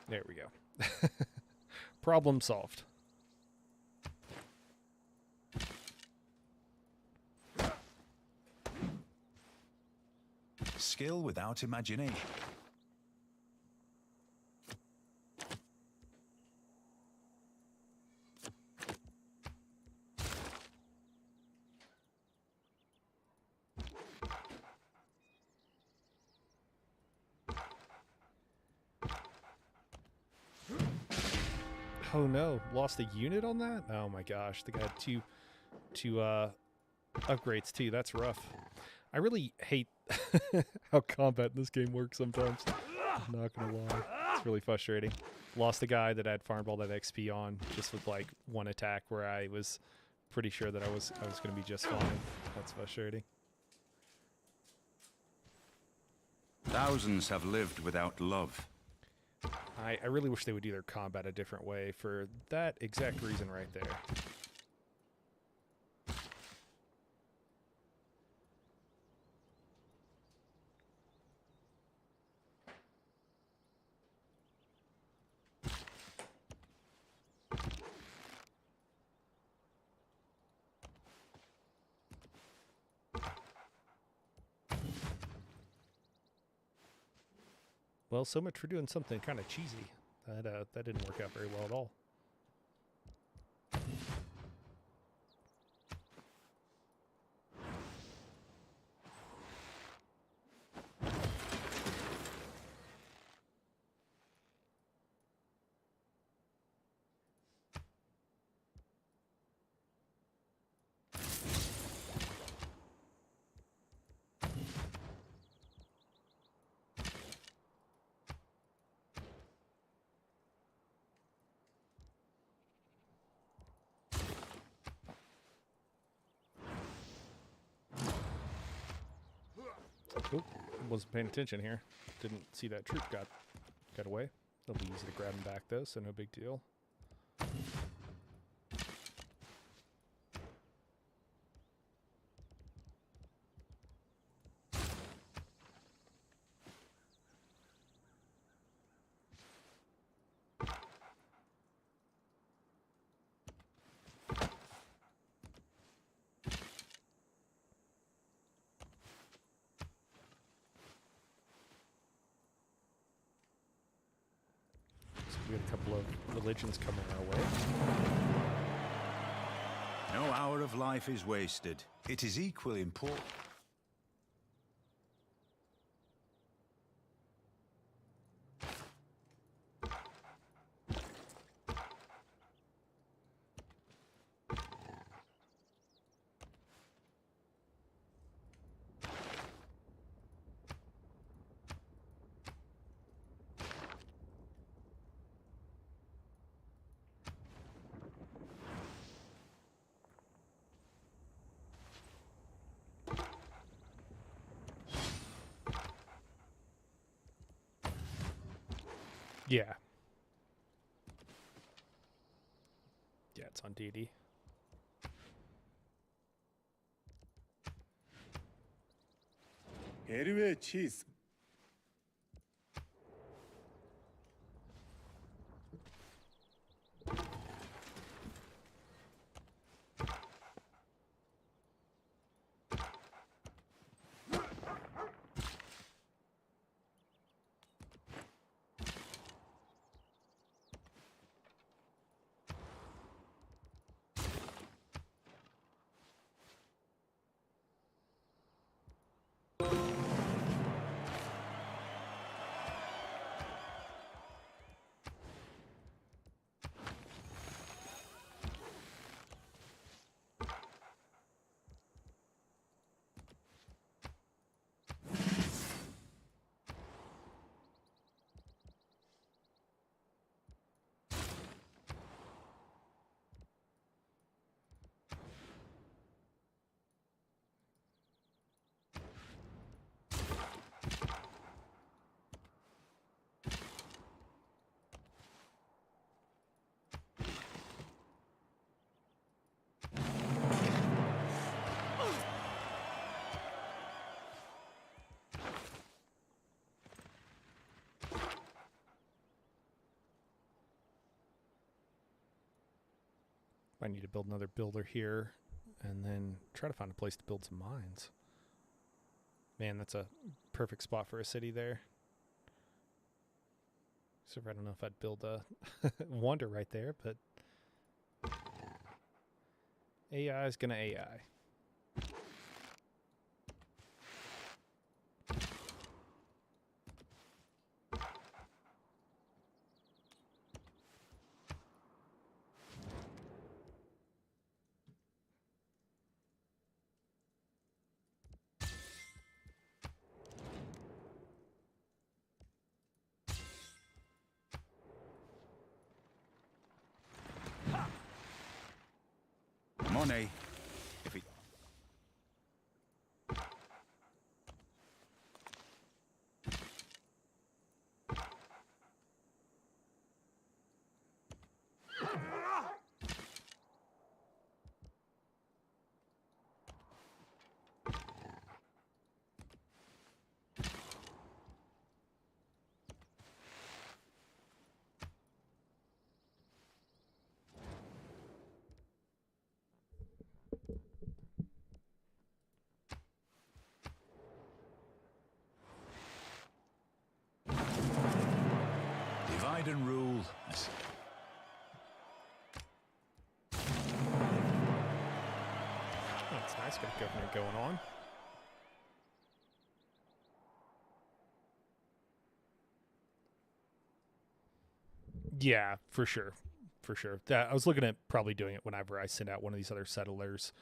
There we go. Problem solved. Skill without imagination. Oh no, lost a unit on that? Oh my gosh, the guy had two upgrades too. That's rough. I really hate how combat in this game works sometimes. I'm not gonna lie. It's really frustrating. Lost a guy that I'd farmed all that XP on just with like one attack where I was pretty sure that I was gonna be just fine. That's frustrating. Thousands have lived without love. I really wish they would do their combat a different way for that exact reason right there. Well, so much for doing something kind of cheesy. That didn't work out very well at all. Oh, wasn't paying attention here. Didn't see that troop got away. It'll be easy to grab him back though, so no big deal. We had a couple of religions coming our way. No hour of life is wasted. It is equally important. Yeah. Yeah, it's on DD. Hervé cheese. I need to build another builder here, and then try to find a place to build some mines. Man, that's a perfect spot for a city there. So I don't know if I'd build a wonder right there, but AI is gonna AI. Money. If it... Divide and rule. That's nice. Got a government going on. Yeah, for sure. For sure. I was looking at probably doing it whenever I send out one of these other settlers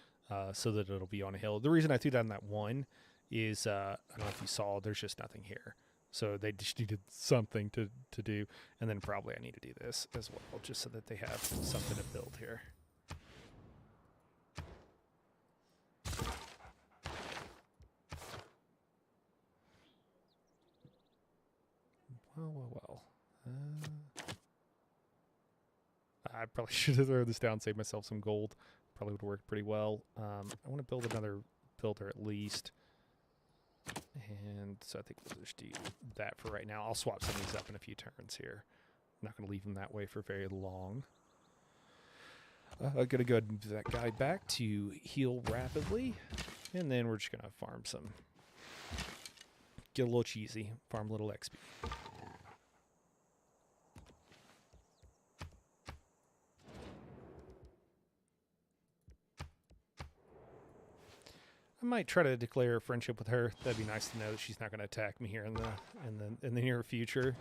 so that it'll be on a hill. The reason I threw down that one is, I don't know if you saw, there's just nothing here. So they just needed something to do. And then probably I need to do this as well, just so that they have something to build here. Well. I probably should have thrown this down, save myself some gold. Probably would work pretty well. I want to build another builder at least. And so I think we'll just do that for right now. I'll swap some of these up in a few turns here. I'm not going to leave them that way for very long. I'm going to go ahead and move that guy back to heal rapidly. And then we're just going to farm some. Get a little cheesy. Farm a little XP. I might try to declare a friendship with her. That'd be nice to know that she's not going to attack me here in the near future.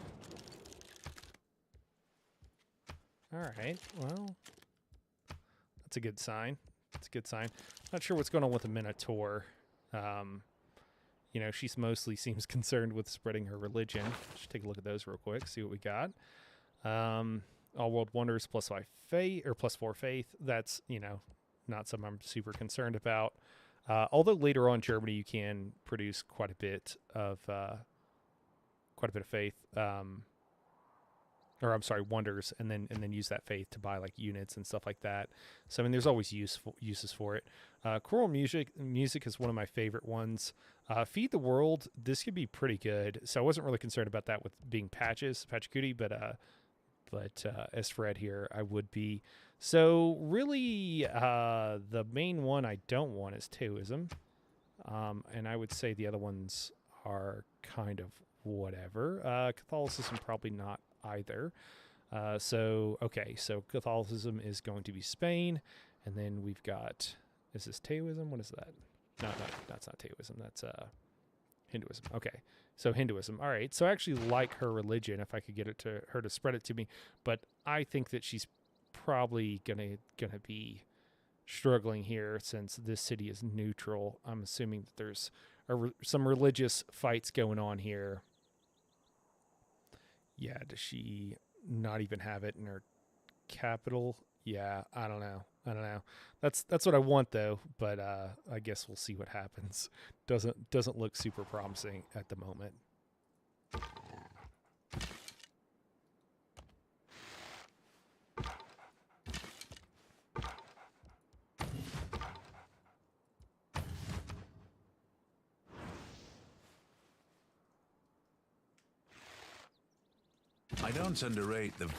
All right. Well, that's a good sign. That's a good sign. Not sure what's going on with the Minotaur. You know, she's mostly seems concerned with spreading her religion. Let's take a look at those real quick. See what we got. All World Wonders +5 faith or +4 faith. That's, you know, not something I'm super concerned about. Although later on, Germany, you can produce quite a bit of faith, or I'm sorry, wonders, and then use that faith to buy like units and stuff like that. So I mean, there's always uses for it. Choral music is one of my favorite ones. Feed the World, this could be pretty good. So I wasn't really concerned about that with being Pachacooty, but as Fred here, I would be. So really, the main one I don't want is Taoism, and I would say the other ones are kind of whatever. Catholicism probably not either. So Catholicism is going to be Spain, and then we've got, is this Taoism? What is that? No, that's not Taoism. That's Hinduism. Okay. So Hinduism. All right. So I actually like her religion if I could get her to spread it to me, but I think that she's probably gonna be struggling here since this city is neutral. I'm assuming that there's some religious fights going on here. Yeah, does she not even have it in her capital? Yeah, I don't know. That's what I want though, but I guess we'll see what happens. Doesn't look super promising at the moment. I don't underrate the...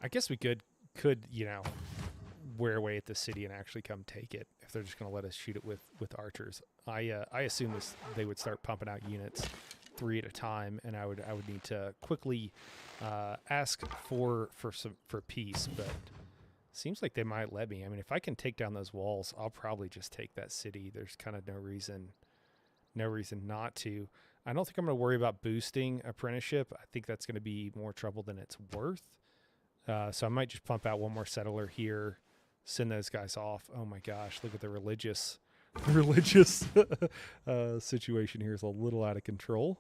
I guess we could you know, wear away at the city and actually come take it if they're just going to let us shoot it with archers. I assume they would start pumping out units 3 at a time, and I would need to quickly ask for peace, but seems like they might let me. I mean, if I can take down those walls, I'll probably just take that city. There's kind of no reason not to. I don't think I'm going to worry about boosting apprenticeship. I think that's going to be more trouble than it's worth. So I might just pump out one more settler here, send those guys off. Oh my gosh, look at the religious situation here is a little out of control.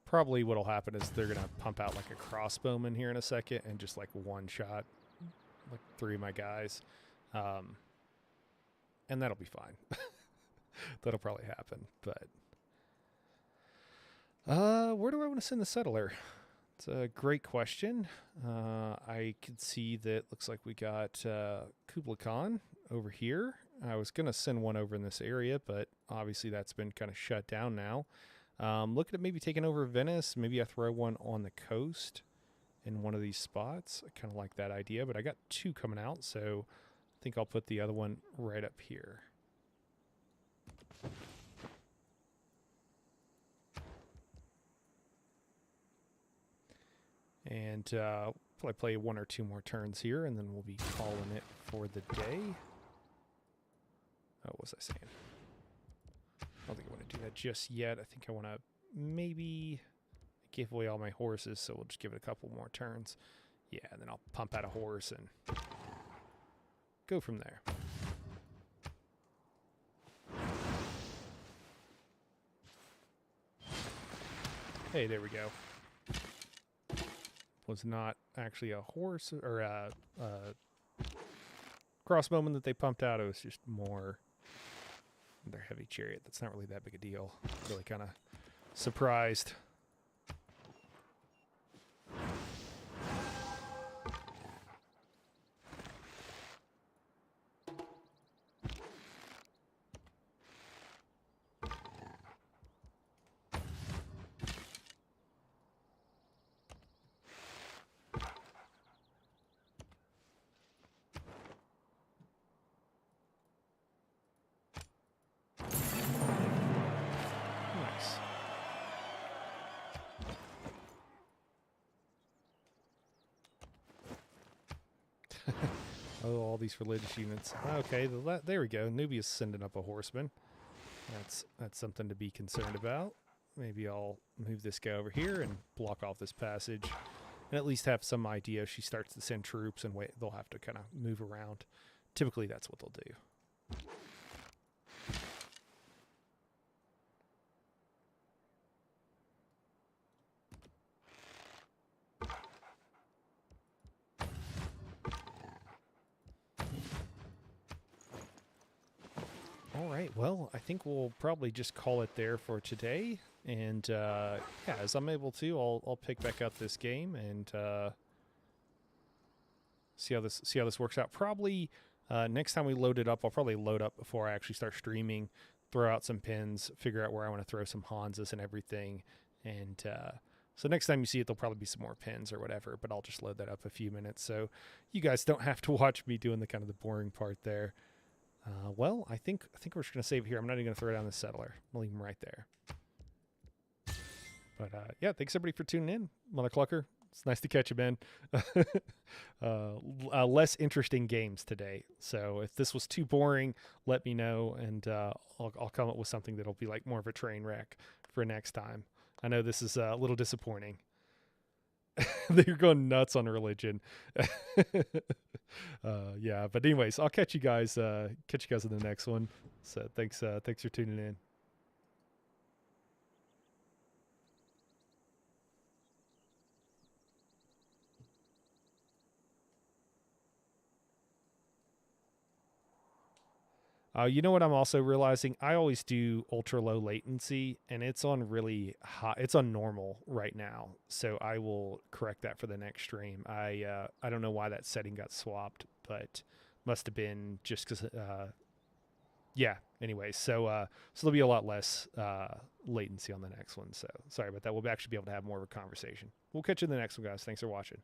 Probably what'll happen is they're gonna pump out like a crossbowman here in a second and just like one shot like 3 of my guys, and that'll be fine. That'll probably happen. But where do I want to send the settler? It's a great question. I could see that looks like we got Kublai Khan over here. I was gonna send one over in this area, but obviously that's been kind of shut down now. Looking at maybe taking over Venice. Maybe I throw one on the coast in one of these spots. I kind of like that idea, but I got 2 coming out, so I think I'll put the other one right up here. And probably play 1 or 2 more turns here, and then we'll be calling it for the day. Oh, what was I saying? I don't think I want to do that just yet. I think I want to maybe give away all my horses, so we'll just give it a couple more turns. Yeah, and then I'll pump out a horse and go from there. Hey, there we go. Was not actually a horse or a crossbowman that they pumped out. It was just more their heavy chariot. That's not really that big a deal. Really kind of surprised. Oh, all these religious units. Okay, there we go. Nubia's sending up a horseman. That's something to be concerned about. Maybe I'll move this guy over here and block off this passage, and at least have some idea if she starts to send troops and wait. They'll have to kind of move around. Typically, that's what they'll do. All right, well, I think we'll probably just call it there for today. And yeah, as I'm able to, I'll pick back up this game and see how this works out. Probably next time we load it up, I'll probably load up before I actually start streaming, throw out some pins, figure out where I want to throw some Hansas and everything. And so next time you see it, there'll probably be some more pins or whatever, but I'll just load that up a few minutes so you guys don't have to watch me doing the kind of the boring part there. Well, I think we're just going to save it here. I'm not even going to throw down the settler. I'll leave him right there. But yeah, thanks everybody for tuning in. Mother Clucker, It's nice to catch you, Ben. Less interesting games today. So if this was too boring, let me know, and I'll come up with something that'll be like more of a train wreck for next time. I know this is a little disappointing. They're going nuts on religion. Yeah, but anyways, I'll catch you guys in the next one. So thanks for tuning in. You know what I'm also realizing? I always do ultra low latency, and it's on really high. It's on normal right now, so I will correct that for the next stream. I don't know why that setting got swapped, but must have been just because. Yeah. Anyways, so there'll be a lot less latency on the next one. So sorry about that. We'll actually be able to have more of a conversation. We'll catch you in the next one, guys. Thanks for watching.